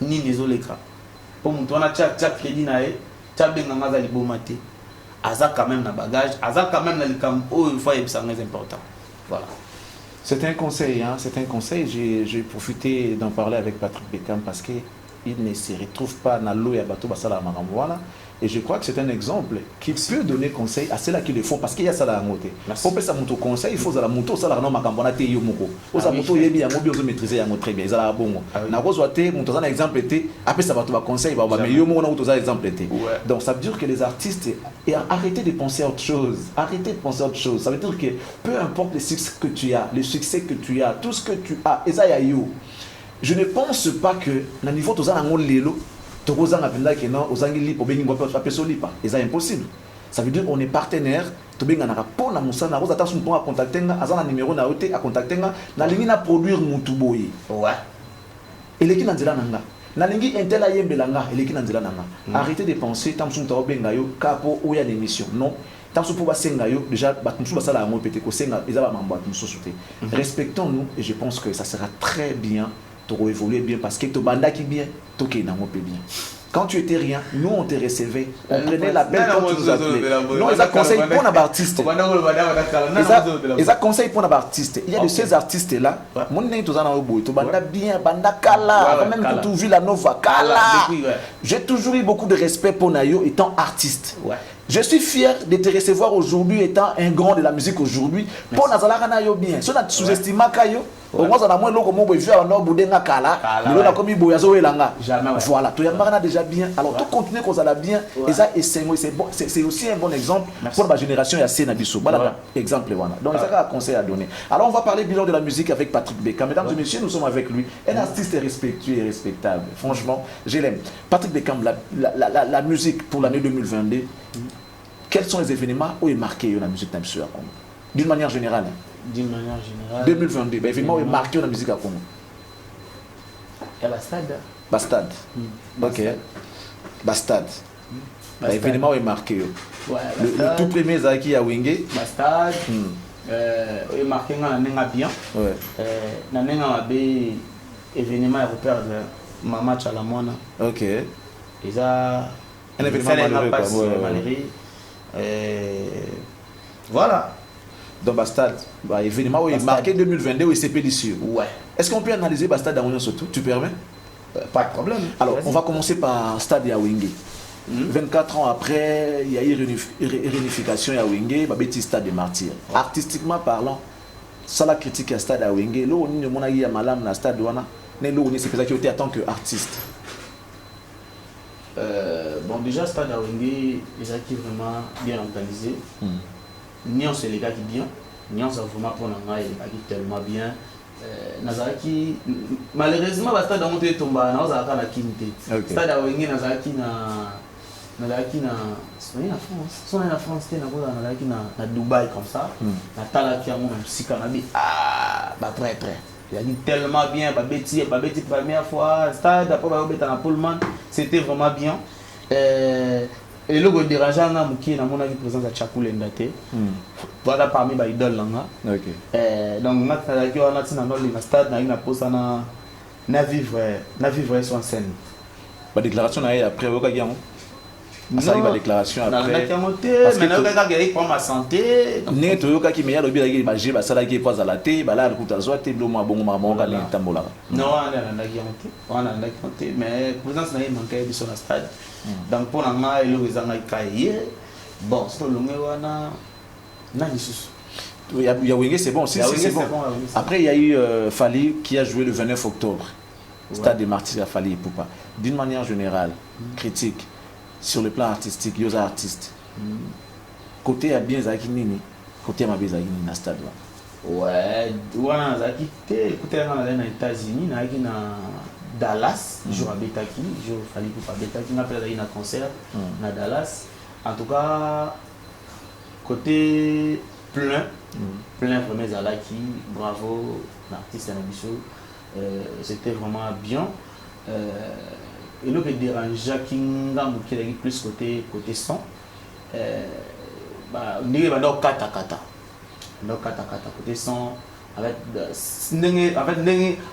ni nezo l'écran pour mutu na chat crédit na e cha benga ngaza liboma te aza quand même na bagage aza quand même na likam o il faut être important. Voilà. C'est un conseil, hein? C'est un conseil. J'ai profité d'en parler avec Patrick Bekam parce qu'il ne se retrouve pas dans l'eau et à bateau basala maramboala. Et je crois que c'est un exemple qui peut donner conseil à ceux-là qui le font parce qu'il y a ça là à côté. Pour faire ça mon conseil, il faut la moto ça là non makambona te yo moko. Faut ça moto yebi ya mobi on maîtriser ya très bien. Ça là bon. Na rozo te mon ça un exemple était après ça va tout conseil va mais yo moko na tout ça exemple était. Donc ça veut dire que les artistes arrêtez de penser à autre chose. Arrêtez de penser à autre chose. Ça veut dire que peu importe le succès que tu as, tout ce que tu as, et ça y a yo. Je ne pense pas que na niveau tout ça na lelo c'est impossible. Ça veut dire qu'on est partenaire. Tu as un rapport na musana roza ta sunto a contacter nga azana numéro na ote a contacter nga na lingi na produire mutu boye. Ouais. Eleki na nzela nanga. Na lingi intela yembela nga eleki na nzela nanga. Arrêtez de penser tam sunto obenga yo kapo ou ya l'émission. Non. Tam sunto ba senga yo déjà batumsu basala ya mo pété ko senga eza ba mambo atumsu soute. Respectons-nous et je pense que ça sera très bien. Tu évoluer bien parce que tu banda qui bien, tu es dans bien. Quand tu étais rien, nous on te recevait. On prenait l'appel quand tu nous appelais. Non, ils ont conseillé pour un artiste. Ils ont conseillé pour un artiste. Il y a de ces artistes-là. Mon nom est Tozana Oboy. Tobanda bien, Banda Kala. Même pour tout Villa Nova. Kala. J'ai toujours eu beaucoup de respect pour Nayo étant artiste. Je suis fier de te recevoir aujourd'hui étant un grand de la musique aujourd'hui. Pour Nazala Nayo bien. Si on a sous-estimé Kayo, au moins on a moins l'eau comme on peut faire en Boudenga Kala. Il a comme Iboyazo et Langa. Voilà, tu as déjà bien. Alors tout continue qu'on a bien. Et ça, c'est aussi un bon exemple pour ma génération et à Sénabiso. Voilà, exemple. Voilà. Donc c'est un conseil à donner. Alors on va parler bilan de la musique avec Patrick Beckham. Mesdames et messieurs, nous sommes avec lui. Un artiste respectueux et respectable. Franchement, je l'aime. Patrick Beckham, la musique pour l'année 2022. Quels sont les événements où est marqué la musique d'Amsou à Congo? D'une manière générale. D'une manière générale. 2022, l'événement où est marqué la musique à Congo. Il y a Bastad. Bastad. Ok. Bastad. L'événement où est marqué. Ouais, le tout premier Zaki à Wingé. Bastad. Où est marqué dans la bien. Ouais. Dans la événement européen de ma match à la moine. Ok. Et ça. Un événement malheureux. Voilà. Donc Bastad, événement où il est marqué 2022 où il s'est pédicieux. Ouais. Est-ce qu'on peut analyser Bastad à surtout? Tu permets? Pas de problème. Alors, on va commencer par Stade Yawingé. 24 ans après, il y a eu réunification à Yawingé, Babeti Stade de Martyr. Artistiquement parlant, ça la critique à Stade Yawingé. Là, on a eu Malam dans Stade Douana. Mais là, c'est pour ça qu'il était en tant qu'artiste. Bon, déjà, Stade Yawingé, les acquis vraiment bien organisés. Nyon, c'est les gars qui bien. Nyon, c'est vraiment pour les gars qui tellement bien. Nazaraki, malheureusement, le stade Yawingé est tombé. Nazaraki na Kinte. Stade Yawingé, Nazaraki na France. Son en France, Nazaraki na Dubaï comme ça. Na Talaki à mon Sikanabi. Ah, bah très très. Il a dit tellement bien, Babeti première fois, stade, après Babeti dans Pullman, c'était vraiment bien. Et le go dérangeant na muki na mona qui présence à Chakou Lendate. Voilà parmi les idoles là. Donc na qui on a tina dans le stade na posa na vivre sur scène. La déclaration na après au kagiamo. Ça la déclaration après. Parce que maintenant que pour ma santé, né to yoka ki meya lobi la ki baje ba sala ki poza la te ba la kuta zoate blo ma bongo ma bongo ka tambola. Non, on a monté mais présence na manquait sur le stade. Donc pour la main, il y a bon, c'est le wana Yawingé, c'est bon aussi. Après, il y a eu Fali qui a joué le 29 octobre. Stade de Martyrs à Fali et Poupa. D'une manière générale, critique sur le plan artistique, il y a des artistes. Côté à bien Zaki Nini, côté à ma bien Zaki Nini, dans stade. Ouais, wana Zaki, côté à les États-Unis, na Dallas, jour à Betaki, jour Fali Poupa Betaki, on a fait un concert à Dallas. En tout cas, côté plein vraiment Zalaki, bravo, l'artiste Anabiso, c'était vraiment bien. Et le qui dérange qui est plus côté son, on dirait que c'est kata côté son. Avec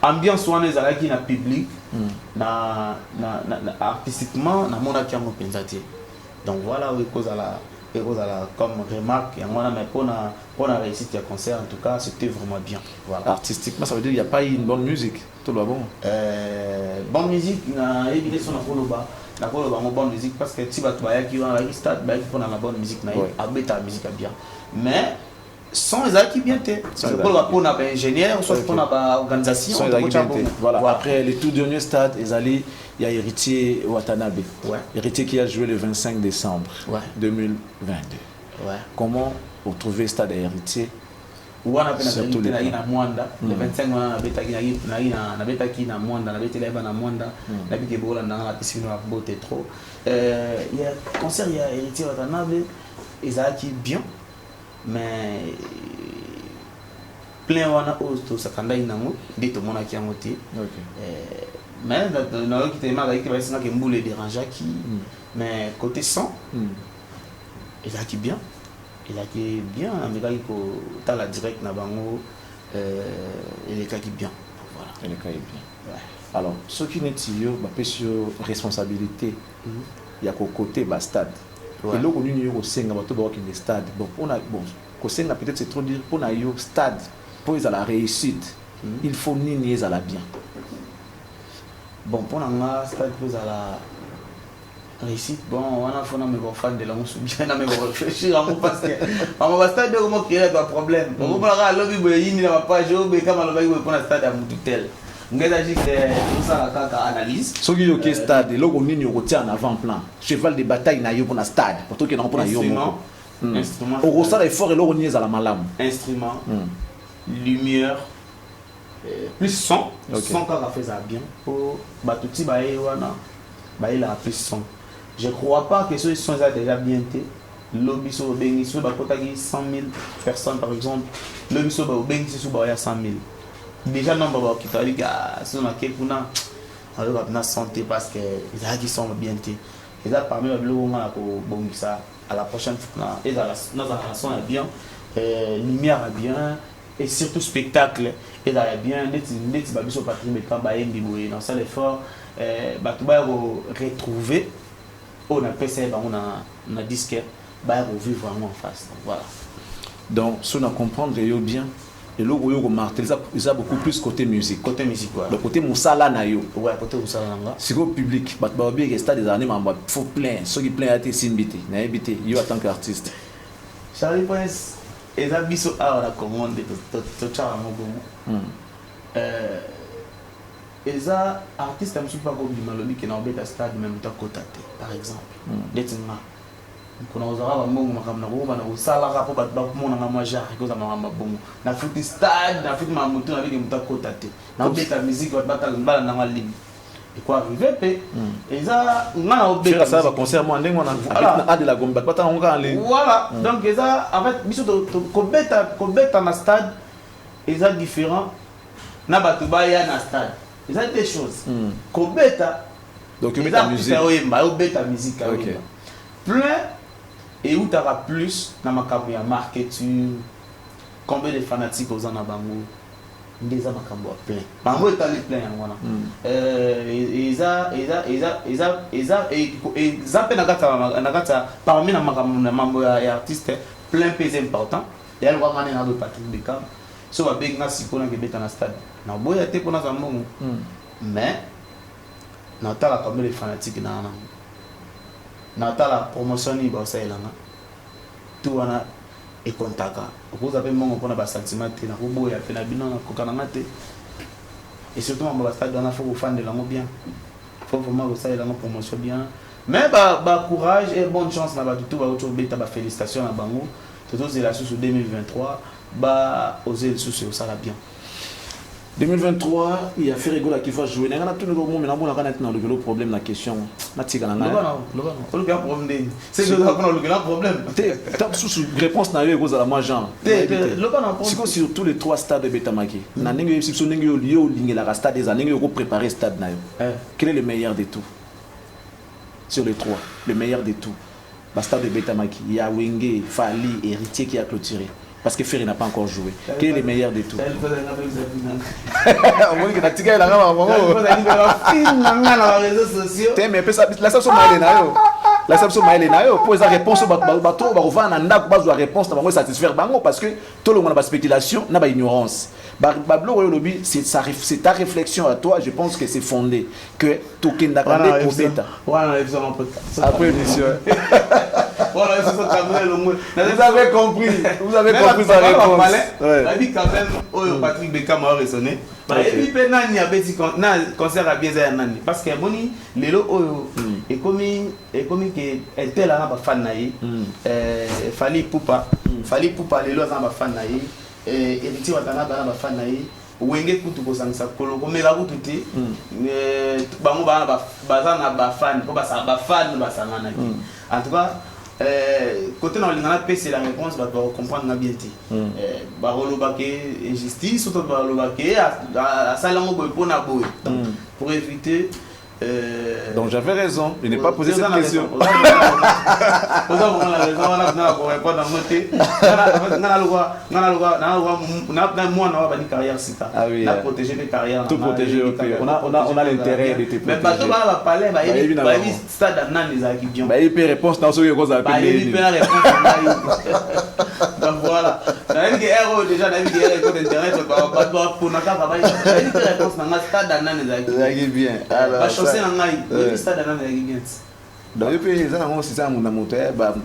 ambiance où on est avec le public, artistiquement, na mona qui a mon pensée. Donc voilà où cause à la comme remarque et on a mais pour la réussite du concert en tout cas c'était vraiment bien. Voilà. Artistiquement ça veut dire qu'il n'y a pas eu une bonne musique. Tout le bon. Bonne musique na évidemment na koloba na bonne musique parce que si tu vas qui va à stade ba pour la bonne musique na abeta musique bien. Mais sans les acquis bien té. C'est pour la ingénieur, soit pour la organisation. Voilà. Après les tout derniers stades, il y a Héritier Watanabe. Héritier qui a joué le 25 décembre 2022. Comment vous trouvez le stade Héritier? Le 25 on a betaki na Mwanda, na beteleba na Mwanda, na bikebola na la piscine à beauté trop. Il y a concert il y a Héritier Watanabe, ils acquis bien. Mais plein wana auto sakanda inango ndito mona ki amoté mais dans qui tellement avec va singa ke mbule déranger qui mais côté son il a qui bien mais quand il la direct na bango il est qui bien voilà il est bien Alors, ceux qui n'est pas sur responsabilité, il y a qu'au côté bas stade. Et là, on est au sein de stade. Bon, peut-être c'est trop dire pour un stade, pour la réussite, il faut nier à la bien. Bon, pour un stade, pour la réussite, bon, on a fait un fan de la mousse, bien à me réfléchir à mon parce que on va stade comment créer un problème. On va pas lobby il n'a pas joué mais comme on va pour un stade à Moututel. On va dire que ça la analyse. Ce qui est stade, là on est au en avant-plan. Cheval de bataille na yo pour un stade. Pour toi qui n'ont pas yo instrument. Au ressort est fort et là on est à la malam. Instrument, lumière, plus son. Son quand on fait ça bien. Pour batouti baé wana, baé la plus son. Je ne crois pas que ceux qui sont déjà bien été. Lobby sur Bengi, sur 100 000 personnes par exemple. Lobby sur Bengi, sur 100 000. Déjà, non, qui t'a dit que si on a quelqu'un, on a santé parce qu'ils sont bien été. Et là, parmi les blocs, on a ça à la prochaine fois. Et dans la relation, est bien, lumière est bien, et surtout spectacle, et là, est bien. Net, babi sur Patrick Bekam, dans ça l'effort, tu vas retrouver. On a PC, on a disque, on va vivre vraiment en face. Donc, voilà. Donc, si on a comprendre bien, et là, on a beaucoup plus côté musique. Côté musique, ouais. Le côté Moussala na yo. Ouais, côté Moussala na. Si le public, il y a des années, il faut plein. Ceux qui plaignent à tes simbité, yo en tant qu'artiste. Charlie Prince, ils ont mis à la commande de Tchara. Ils ont artistes qui ne sont pas comme du Malobi qui n'ont pas de stade même temps côté, par exemple. Détinma. Kuna uzara mungu makamna kuba na usala hapo bakumona na maja ikoza mama bongo na futi stade na futi mamutu na bige mutakota te na beta musique wa batala mbala na malimi et quoi arriver pe eza ngana obeta ça va concert moi ndenge na a de la gomba batala onga en ligne voilà donc eza en fait biso ko beta na stade eza différent na batu ba ya na stade eza des choses ko beta donc beta musique beta musique plein. Et où tu auras plus dans ma carrière marketing, combien de fanatiques aux en a bango, des amakambo plein. Bango est allé plein voilà. Et parmi les membres et artistes plein pays important. Et elle va mener dans Patrick Bekam. So va bien si qu'on a gebet dans stade. Na boya te pour na zambo. Mais na ta la combien de fanatiques na Nata la promotion ni ba ça elanga tout wana e contaka vous avez mon pona ba sentiment na kubo ya pena bino na kokana ngate et surtout on va stade na faut fan de la bien faut vraiment ça elanga promotion bien mais ba courage et bonne chance na ba tout ba auto beta ba félicitations na bango tout c'est la sous 2023 ba oser sous ça la bien 2023, il y a fait rigoler qui va jouer. Il y a tout le monde, mais le problème, la question. Le problème. C'est que le problème. Réponse n'a eu à la major. C'est sur tous les trois stades de Betamaki. La stade des années, préparer le stade. Quel est le meilleur des tout? Sur les trois, le meilleur des tout. Le stade de Betamaki. Il y a Wenge, Fali, Héritier qui a clôturé. Parce que Ferry n'a pas encore joué. Quel est le meilleur de tout? La réponse parce que tout le monde a pas spéculation, n'a pas ignorance. C'est ta réflexion à toi, je pense que c'est fondé que tout qui n'a pas après l'émission. Vous avez compris. Vous avez compris sa réponse. La vie quand même, Patrick Bekam a raisonné. Et puis, il y a un concert à bien nani parce que boni lelo et comme que tel là fan naï Fali Poupa lelo za fan naï et petit watana ba fan naï wenge kutu ko sangisa koloko mela kututi bango bazana ba fan ko ba fan ba sangana en tout cas côté dans le c'est la réponse va comprendre bien baroloba que injustice surtout baroloba que à ça là on pour éviter Donc j'avais raison, je n'ai pas posé cette question. Vous avez la raison, on a répondre dans mon thé. Ah oui, protéger les carrières. Tout protéger, ok. On a l'intérêt de te protéger. Mais pas tout le monde va parler, il y a des stades qui viennent. Il peut répondre dans ce que vous avez il peut répondre. Donc voilà. J'avais dit que déjà, j'avais dit que Internet, pour n'a pas réponse dans le stade qui bien. alors chaussée dans le stade qui vient. Donc, puis, ça, on s'est dit, on a monté,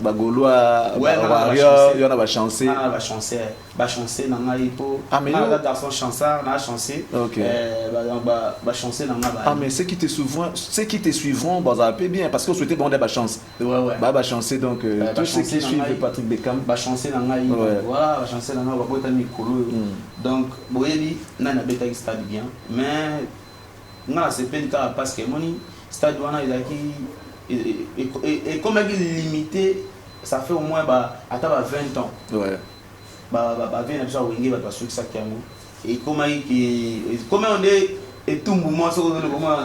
Gaulois, Warrior, il y en a chancé. On a chancé, chancé dans la hypo. Ah, mais on a garçon chanceur, on a chancé. Ok. Chancé dans la. Ah, mais ceux qui te suivront, ça va bien, parce qu'on souhaitait bon des chances. Ouais. Bah, chancé, donc, tous ceux qui suivent Patrick Beckham. Chancé dans la voilà, chancé dans la hypo, donc, vous voyez, on a un stade bien, mais on a c'est pas parce que mon stade, on a et comme il est limité, ça fait au moins à 20 ans. Ouais. Et comme on est et tout moment sur le moment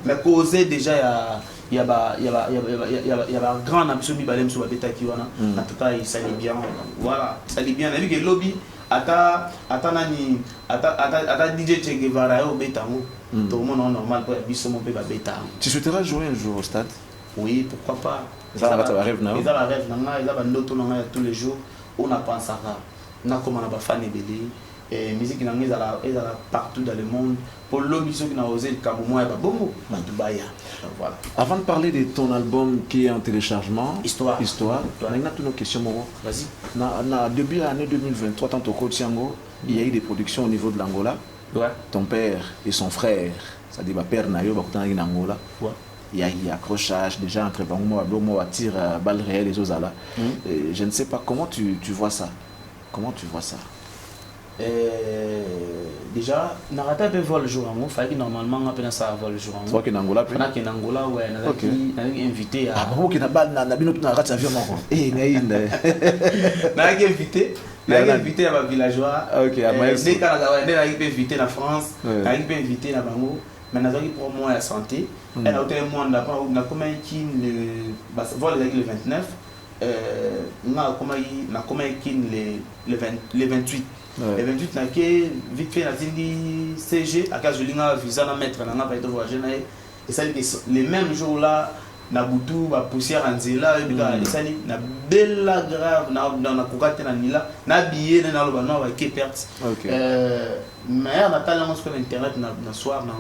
mais causé déjà il y a grand absolu balem sur bêta qui wana en tout cas il s'allait bien voilà ça allait bien vu que lobby ata DJ Che Guevara au bêta tout le monde normal pour biso mon pe bêta. Tu souhaiteras jouer un jour au stade? Oui, pourquoi pas. Ça va rêve non? Ils ont la rêve ils ont ndoto tous les jours on a pensé on a comme on a fan et musique qui est partout dans le monde pour lobby ceux qui n'ont osé le Cameroun et bon voilà. Avant de parler de ton album qui est en téléchargement Histoire on a toutes nos questions Moro. Vas-y. Début de l'année 2023 tant au coach Yango il y a eu des productions au niveau de l'Angola. Ouais. Ton père et son frère c'est-à-dire ma père Nayo en Angola. Ouais. Il y a eu accrochage déjà entre Bangomo à tir à balles réelles et Zozala. Je ne sais pas comment tu vois ça. Comment tu vois ça? Déjà, Narata peut voir le jour en fait que normalement on peut ça voir le jour en tu vois que Angola peut que Angola ouais invité à bon que na bino na rata avion moko na invité à ma villageois dès quand on invité en France on invité à Bango mais nous avons pour moi la santé et là au moins on a comment qui le vol le 29 on a comment qui le 28 le 28 n'a que vite fait la dit CG à cause de l'inga visa na mettre na pas été voyager et ça les mêmes jours là na butu ba poussière en zela et ça na bella grave na kokate na nila na billet na lo ba no ba ke perte mais on a tellement sur internet na soir na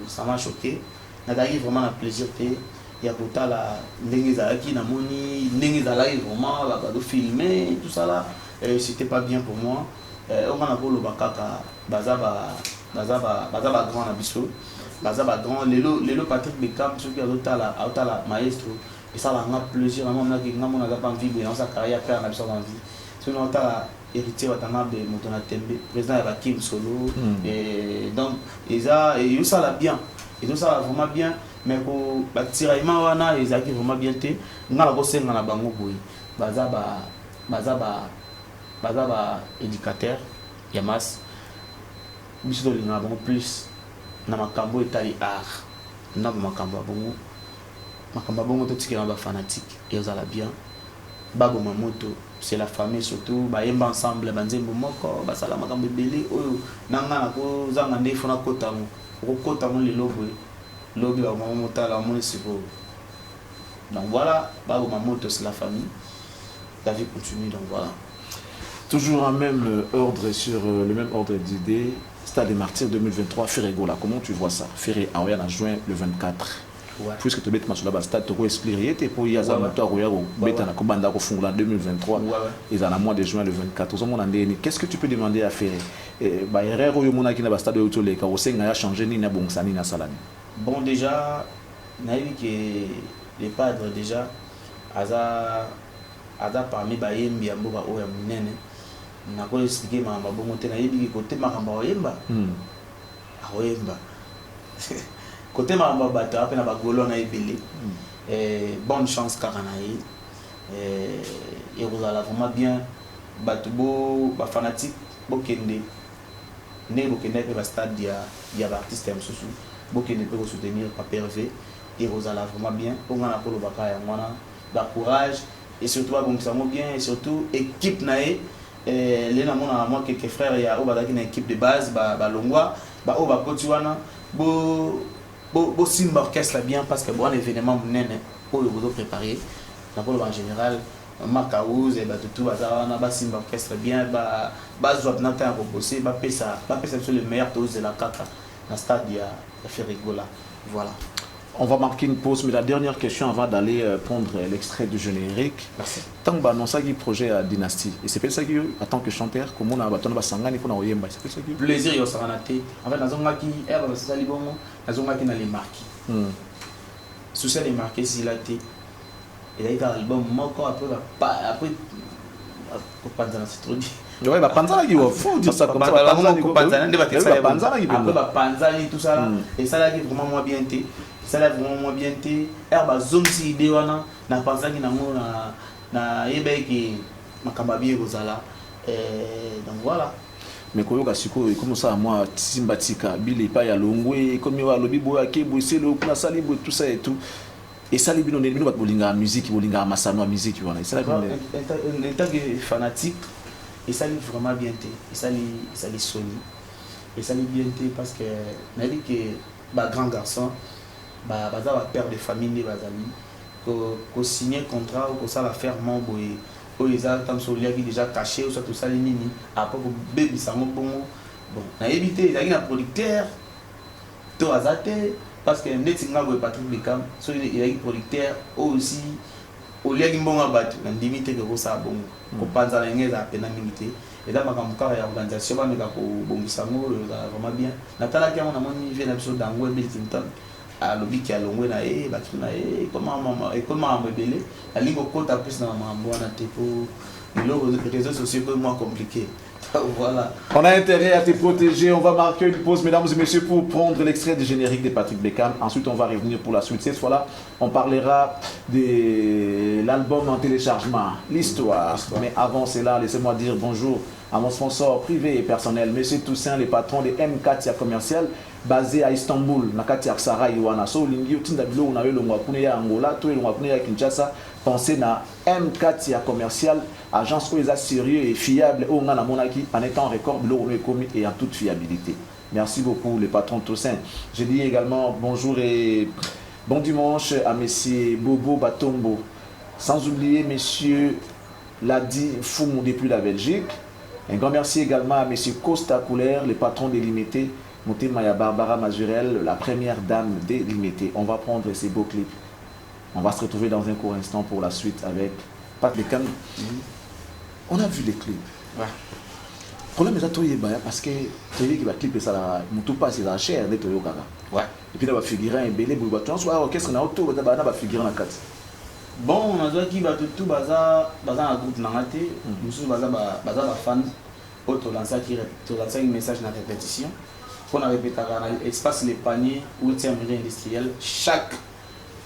ça m'a choqué na d'ailleurs vraiment un plaisir il y a pourtant la ndenge za qui na moni ndenge za là vraiment ba filmer tout ça là c'était pas bien pour moi on a pour le bakaka bazaba grand na biso bazaba grand lelo Patrick Beckham ceux qui a la maestro et ça la plaisir vraiment na on a pas envie dans sa carrière faire na biso envie sinon on a héritier watana be motona tembe président ya Kim Solo et donc et ça la bien et tout ça vraiment bien mais pour batiraillement wana ils qui vraiment bien té ngala ko senga na bango boy bazaba éducateur yamas biso to linga bango plus na makambo etali art na makambo bongo to tikela ba fanatique et aux ala bien babo mamoto c'est la famille surtout ba yemba ensemble banzembo moko ba sala makambo belé oyo nanga na ko zanga ndefo na kotango ko kotango le lobby ba mamoto la municipal donc voilà babo mamoto c'est la famille la vie continue donc voilà. Toujours un même ordre sur le même ordre d'idées. Stade des Martyrs 2023, Ferregola. Comment tu vois ça? Ferré en juin le 24. Ouais. Puisque tu bêtes match là-bas, stade tu expliquer et pour y a ça moto royal bêta na kobanda ko fungula 2023. Ils en a mois de juin le 24. Aux moments ndeni. Qu'est-ce que tu peux demander à Ferré? Ba erreur yo mona ki na ba stade yo tole ka osenga ya changer ni na bongsani na salani. Bon déjà na vu que les padres déjà aza parmi ba yembi ya mboka oya munene. Na ko expliquer ma bongo te na yebi côté makamba oyemba oyemba côté makamba bata pe na ba golo na ebele bonne chance karanaï et vous allez vraiment bien batubo ba fanatique bokende ndenge bokende pe ba stade ya ba artiste ya mosusu bokende pe ko soutenir Papa Hervé et Rosala vraiment bien pour ngana ko lobaka ya ngwana ba courage et surtout ba bongisa mo bien et surtout équipe nae les na mona moi quelques frères ya o bazaki na équipe de base ba longwa ba o ba koti wana bo simba orchestre bien parce que bon un événement munene pour le bodo préparé na ko en général Makaouz et tout bazana ba simba orchestre bien ba zo na ta ko bosser ba pesa sur le meilleur tous de la kaka na stade ya Ferrigola voilà. On va marquer une pause, mais la dernière question avant d'aller prendre l'extrait du générique. Merci. Tant que nous avons projet à Dynastie, et c'est pour ça que en tant que chanteur, comme on a battu dans Sangani pour nous yemba, c'est pour ça que plaisir yo saranaté. En fait, nous avons qui est ça libongo, nous avons qui dans les marqués. Sous ça les marqués si la té. Et là il y a l'album moko après pas dans c'est trop dit. Ouais, bah Panzana qui va fou dire ça comme ça. Panzana ne va pas ça. Après bah Panzana tout ça là et ça là qui vraiment moins bien té. Ça là vraiment moins bien té. Herba zone si idée wana na Panzana na mo na yebe ki makamba bien kozala. Donc voilà. Mais koyoka siko comme ça moi Simbatika Billy pa ya longwe comme yo lobi boya ke boiselo kuna salibo tout ça et tout. Et ça les bino ba bolinga musique bolinga masano musique wana. Ça là bien fanatique. Et ça lui vraiment bien té, et ça lui solide, et ça lui bien té parce que n'a dit que bah grand garçon, bah père de famille des bazali, que signer contrat ou que ça va faire mon boy, ou les autres comme sur qui déjà caché ou ça tout ça les nini, après que bébé ça mon bon, n'a évité il y a un producteur, tout azaté parce que net singa boy Patrick Beckham, so il y a un producteur aussi. Au lieu de battre, on limite que ça bon. Pour penser à l'engagement à peine limité. Et là, ma campagne organisation va me faire bon bisango vraiment bien. Nathalie qui a mon ami vient d'absolu dans Web Milton. À l'objet qui a l'ongwe na batuna comment me belé. La ligue au côté après dans ma bonne pour les réseaux sociaux peu moins compliqués. Voilà. On a intérêt à te protéger. On va marquer une pause, mesdames et messieurs, pour prendre l'extrait du générique de Patrick Beckham. Ensuite, on va revenir pour la suite. Cette fois-là, on parlera de l'album en téléchargement, l'histoire. Mais avant cela, laissez-moi dire bonjour à mon sponsor privé et personnel, Monsieur Toussaint, le patron de M4 Commercial, basé à Istanbul, Nakati Aksara Iwana. So lingi utinda bilo unawe longwa kune ya Angola, to longwa kune ya Kinshasa. Pensez na M4 Commercial, agence où ils sont sérieux et fiable au Ngana Monaki en étant record bilo commis et en toute fiabilité. Merci beaucoup le patron Toussaint. Je dis également bonjour et bon dimanche à Monsieur Bobo Batombo. Sans oublier Monsieur Ladi Foumou depuis la Belgique. Un grand merci également à M. Costa Couler, le patron des Limités, Moutemaya Barbara Mazurel, la première dame des Limités. On va prendre ces beaux clips. On va se retrouver dans un court instant pour la suite avec Patrick Beckham. On a vu les clips. Ouais. Le problème est parce que tu as vu que les clips, ça c'est la chair de Toyo Gaga. Ouais. Et puis, il y a des figurants, il y a des orchestre, il y a des figurants. Bon, on a dit que tout baza un groupe nangaté, nous baza fan, autre lancer un message dans la répétition. On a répété dans l'espace les paniers ou le terminal industriel chaque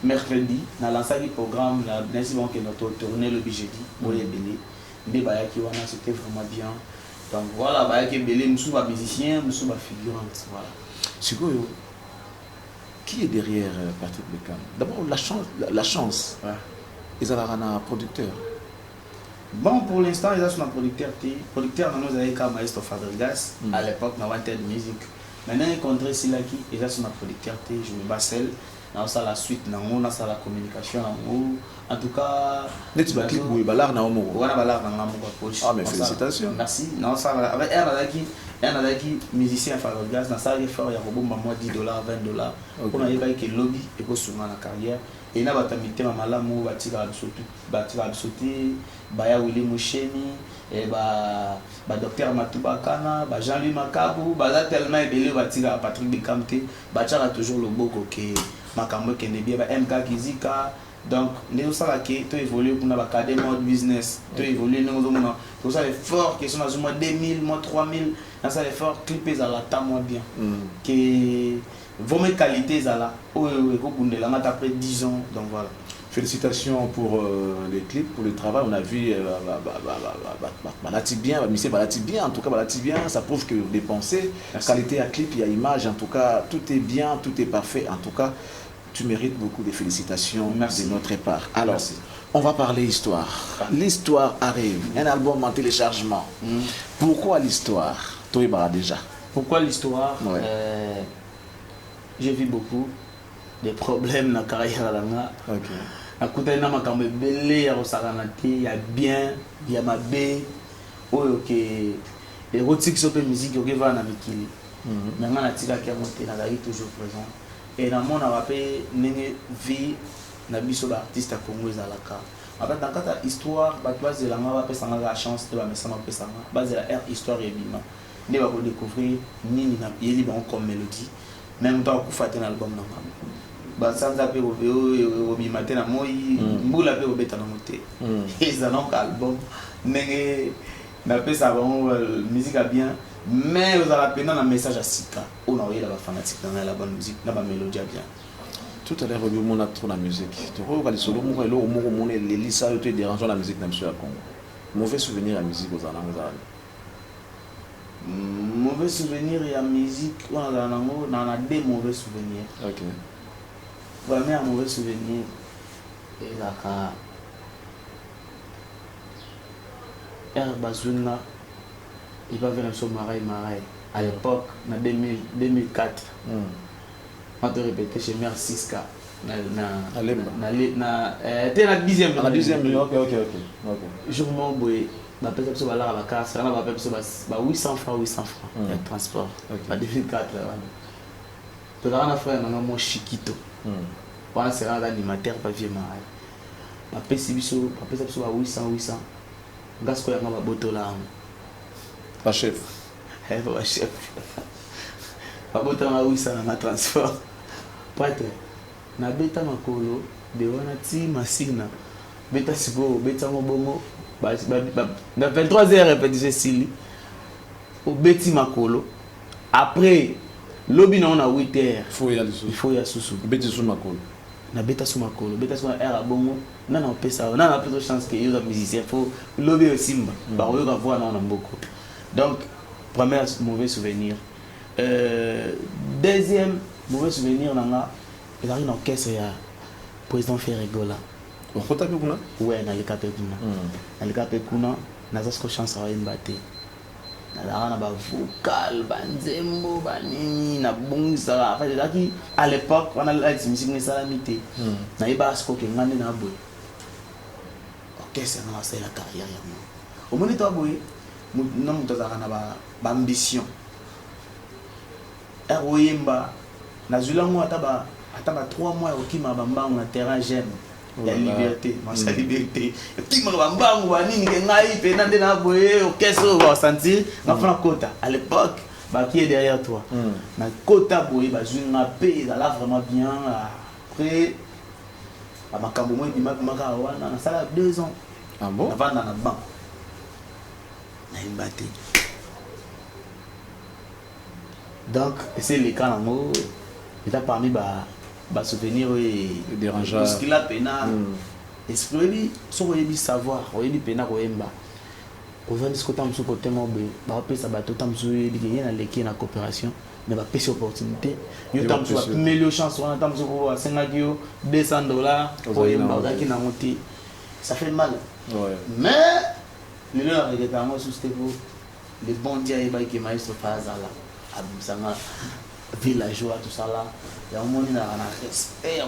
mercredi dans l'ensemble du programme la bien bon que notre tournée le jeudi pour les belé des baya qui wana c'était vraiment bien. Donc voilà baya qui belé nous sommes musiciens, nous sommes figurants voilà. Sikoyo, qui est derrière Patrick Beckham? D'abord la chance. Ouais. Ils ont un producteur. Bon, pour l'instant, ils ont un producteur. Producteur, nous avons un maestro Fabregas. À l'époque, nous avons un tel musique. Maintenant, ils ont rencontré Silaki. Ils ont un producteur. Je me basselle. Nous avons la suite, nous avons la communication. En tout cas, nous avons balar na omo. Voilà, balar na omo. Ah, mais félicitations. Merci. Nous avons avec un musicien Fabregas. Nous avons fait $10, $20 pour nous aider avec le lobby et pour soutenir la carrière. Et na batamite mamalamu batira absoti baya Willy Moucheni et docteur Matouba Kana Jean-Louis Makabu baza tellement belé batira Patrick Beckham te batira toujours le boko que makambo kende bien MK Kizika donc nous ça que to évoluer pour na ba mode business to évoluer nous zomona pour ça effort qui sont dans moins 2000 moins 3000 dans ça effort clipés à la temps moins bien que vos qualités là après 10 ans donc voilà. Félicitations pour les clips, pour le travail. On a vu balati bien, mais c'est balati bien. En tout cas, balati bien, ça prouve que vous dépensez. La qualité à clip, il y a image. En tout cas, tout est bien, tout est parfait. En tout cas, tu mérites beaucoup de félicitations de notre part. Alors, on va parler histoire. L'histoire arrive. Un album en téléchargement. Pourquoi l'histoire? Toi, déjà. Pourquoi l'histoire? J'ai vu beaucoup de problèmes dans la carrière. Il y a bien, il y a ma bé. Les routiques sont musique qui vont dans Mikili. Maintenant, la tika qui a monté, toujours présent. Et dans le monde, on va payer une vie, na biso artiste à Congo ezalaka. En fait, dans cette histoire, base de la chance de la base de la histoire et bima. Ne va découvrir ni na yeli bon comme mélodie, même temps qu'on fait un album na ba sans appeler au bima na moi mbula pe obeta na moté. Et ça donc album nenge na pe ça bon musique bien, mais vous allez peine un message à Sika. On a eu la fanatique dans la bonne musique, la mélodie bien. Tout à l'heure, on a trop la musique. Tu vois, les solos, les lissa, tu dérangeant la musique dans le Congo. Mauvais souvenir à la musique aux Anangos. Mauvais souvenir à la musique, on a des mauvais souvenirs. Ok. Vraiment, un mauvais souvenir. Et là, Bazuna, il va venir sur Marais. À l'époque, en 2004. On te répéter chez Mère 6K. T'es la 10e. La 10e, ok. Je me la personne va la casse, on va faire 800 francs de transport. En 2004. Tu as un frère, on a Chiquito. Pendant ce temps, l'animateur va vivre. Ma personne va 800. Gasco ya ngaba boto là. Pas chef. Pas chef. Pas boto na 800 na transport. Prêtre. Na beta makolo de wana ti masigna. Beta sibo beta mobongo. Ba 23h répétition sili. Au beti makolo. Après lobby na on a 8h. Il faut y a susu. Beti sous makolo. Na beta sous makolo. Beta sous era bongo. Non, on peut ça. On a plus de chance que les musiciens. Il faut lobby aussi. Bah, on va voir là, on a beaucoup. Donc, premier mauvais souvenir. Deuxième mauvais souvenir, il y a une orchestre, il y a le président Ferregola. On peut taper pour nous? Oui, dans le Capé Kuna. Dans le Capé Kuna, on a une chance à battre. On a un vocal, banzembo, banini, na bongi ça. À l'époque, on a la musique mais salamité. Na iba asko ke ngane na boy. Qu'est-ce que c'est la carrière? Au moment où nous avons ambition. Eroyemba, na zulango ataba 3 mois au Bambang na terrain j'aime. La liberté, ma liberté. Kima Bambang wani ni ngai pe nande na boye orchestre va sentir na fana kota. À l'époque, qui est derrière toi. Na kota boye ba zunga pe ça là vraiment bien après makambo moi bima maka wana na sala 2 ans. Ah bon? Avant dans la banque. Donc, c'est le cas d'amour. Il a parmi les souvenirs et dérangeants. Ce qu'il a pena. Esprit, son savoir, il a pena koemba. On va discuter un peu côté mobile. On va passer bateau tam sur la coopération. Mais on va passer opportunité. Nous tam sur meilleure chance. On a tam sur $200 pour embarquer qui n'a monté. Ça fait mal. Ouais. Mais le leur est sous les bons dieux qui maïs pas là abusanga villageois tout ça là il y a un moment il a respect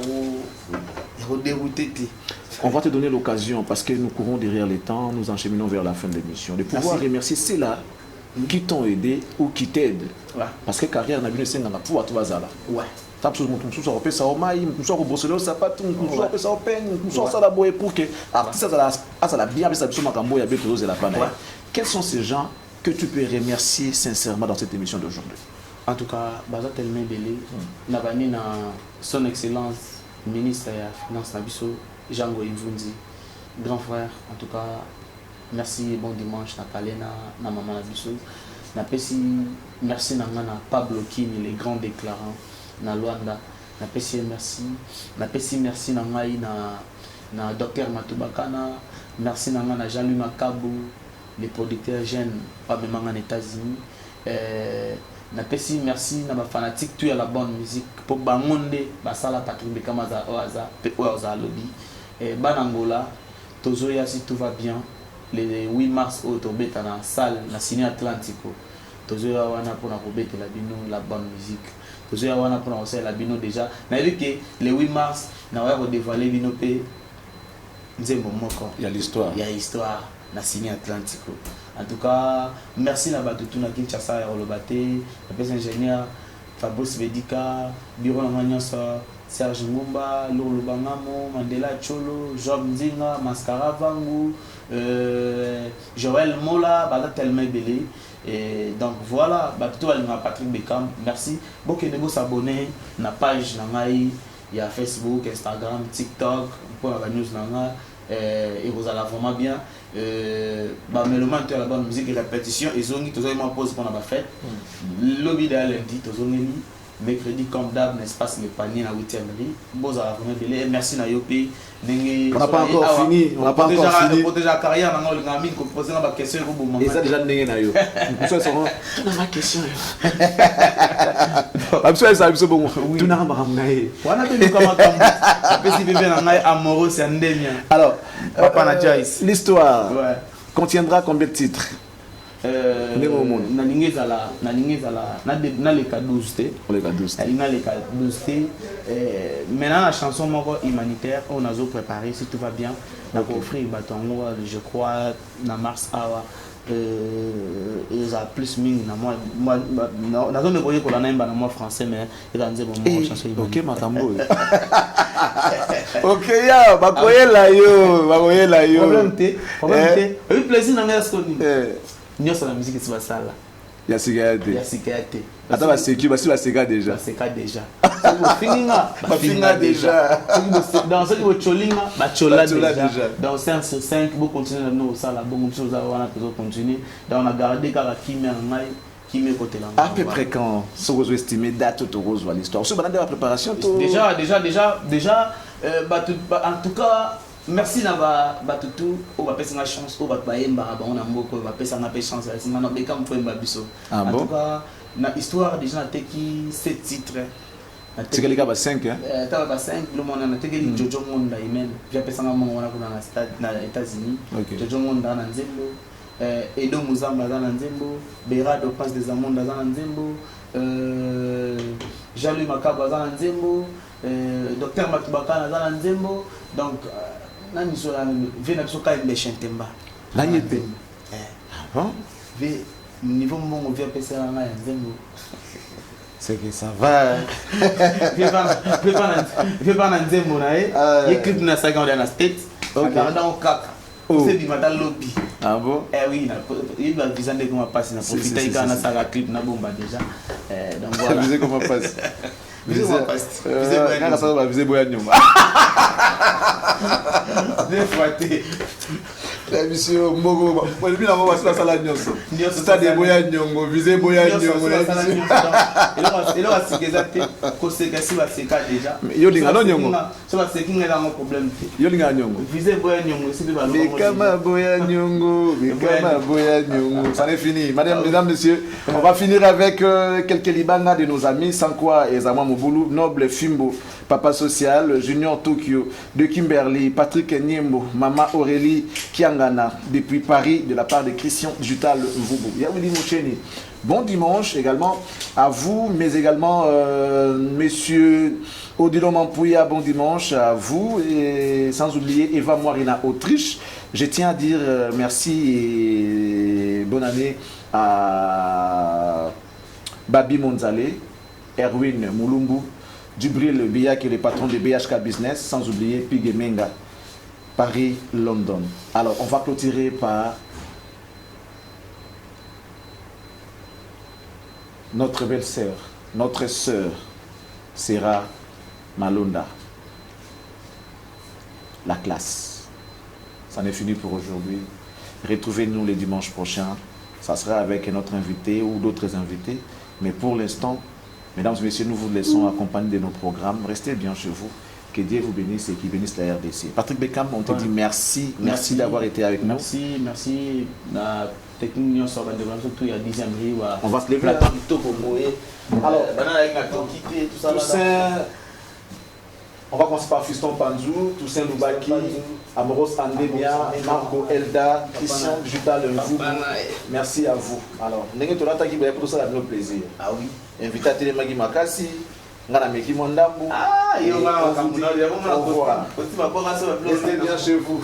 au dérouté. On va te donner l'occasion parce que nous courons derrière les temps, nous encheminons vers la fin de l'émission de pouvoir remercier ceux-là qui t'ont aidé ou qui t'aident. Parce que carrière n'a bien essayé dans la pouvoir tout ça là. Ouais. T'as besoin de tout ça au ça au maï, tout ça au Barcelone, ça pas tout ça au peine, tout ça la boue pour que artiste ça la bien ça sur makambo ya beto de la panne. Quels sont ces gens que tu peux remercier sincèrement dans cette émission d'aujourd'hui? En tout cas, baza tellement belé, na bani na son excellence ministre de la finance Nabiso Jango Imvundi, grand frère. En tout cas, merci bon dimanche na Kalena na maman Nabiso. Na pesi merci na Pablo Kini les grands déclarants na Luanda. Na pesi merci na ngai na na Dr Matubakana, merci à Jean-Louis Makabou, les producteurs jeunes, pas même en États-Unis. Merci à ma fanatique, tu as la bonne musique. Pour Bangonde, Basala Patrick Bekamaza Oaza Lobby. Banangola, Tozoya si tout va bien. Le 8 mars, au Tobet, dans la salle, dans la Ciné Atlantico. Tozoya wana pour la bonne musique. Tozoya wana pour la bino déjà. Mais vu que le 8 mars, nous avons dévoilé Bino P. Il y a l'histoire. Il y a l'histoire, la Ciné Atlantico. En tout cas, merci à Batutu na Kinshasa et Olobate, la ingénieur Fabrice Vedika, Bureau Namanyasa, Serge Ngumba, Lolo Bangamo, Mandela Cholo, Job Nzinga, Mascara Vangu, Joël Mola, Bada Telme Belé. Et donc voilà, Batutu Patrick Bekam, merci. Beaucoup de vous s'abonner à la page, il y a Facebook, Instagram, TikTok, pour la news et vous allez vraiment bien. Mélomane, tu as la bonne musique et répétition. Et Zongi, tu as une pause pour la fête. Lobby de lundi, tu as mercredi, comme d'hab, n'espace le panier à 8e rue. Bon, ça va vraiment bien. Merci à Yopi. On n'a pas encore fini. On n'a pas encore fini. Pour déjà carrière, on a une poser ma question. Et ça, déjà, n'est pas yo. Nous sommes ma question. Alors, l'histoire contiendra combien de titres? Maintenant la chanson humanitaire on a préparé si tout va bien on a offert je crois dans mars ils ont plus mis moi dans me voyez pour la naimba moi français mais il a dit bon chanson OK makambo OK ya bakoye la yo problème et plaisir dans mes soni nous sommes la musique qui va ça là il y a sécurité attends déjà déjà finira déjà dans ce qui va cholinga déjà dans 5 sur 5 vous continuer nous ça là bon chose à on a continuer on a gardé car qui me côté là à peu près quand ce que vous estimez date tout rose l'histoire ce pendant la préparation déjà en tout cas merci na Batutu on va passer la chance on va pas emba on a beaucoup on va passer na chance là c'est maintenant bekam pour emba biso en tout cas na histoire déjà na qui 7 titres c'est que les gars 5 hein t'as pas 5 le monde na teki Jojo Monda imen via pesa na monde wana kuna na stade na États-Unis Jojo Monda na Nzembo Edo Muzamba na Nzembo Berado Prince des Amonda na Nzembo Jean-Louis Makabou na Nzembo Dr Matubakana na Nzembo donc nani so la vena so ka mbe chantemba la yete bon ve niveau mon via pesa na Nzembo c'est que ça va ve pas Nzembo na ye clip na 50 na state regarda on kaka c'est du matin lobby ah bon oui il va viser de comment passer na profiter quand na ça clip na bomba déjà donc voilà viser comment passer viser boya nyuma monsieur Mogo pour lui on va se passer la nyonso ça des boya nyongo viser boya nyongo il va se exacter ko se kasi va se ka déjà yo linga no nyongo ça va se kinga dans mon problème yo linga nyongo viser boya nyongo c'est pas mais kama boya nyongo ça n'est fini mesdames messieurs on va finir avec quelques libanga de nos amis sans quoi Ezama Moboulou Noble Fimbo Papa Social Junior Tokyo de Kimberly Patrick Niembo Maman Aurélie Kiangana depuis Paris de la part de Christian Digital Mvubu Yawili Moucheni. Bon dimanche également à vous, mais également Monsieur Odilo Mampouya, bon dimanche à vous, et sans oublier Eva Moirina, Autriche. Je tiens à dire merci et bonne année à Babi Monzale, Erwin Moulumbu, Dubril Bia qui est le patron de BHK Business, sans oublier Piguet Menga, Paris, London. Alors on va clôturer par notre belle-sœur, notre sœur, Sarah Malonda. La classe. Ça n'est fini pour aujourd'hui. Retrouvez-nous le dimanche prochain. Ça sera avec notre invité ou d'autres invités. Mais pour l'instant, mesdames et messieurs, nous vous laissons accompagner de nos programmes. Restez bien chez vous. Que Dieu vous bénisse et qu'il bénisse la RDC. Patrick Beckham, on te dit merci. Merci d'avoir été avec nous. Merci. La technique, surtout il y a 10e rive. On va se lever. Alors, Toussaint, on va commencer par Fiston Panzou, Toussaint Loubaki, Amoros Andemia, Marco Elda, Christian Digital Mvou. Merci à vous. Alors, nous avons pour ça le plaisir. Ah oui. Invité à Télémagui Makassi, Ngana Meki Mondambu. Ah, il y a Restez bien chez vous.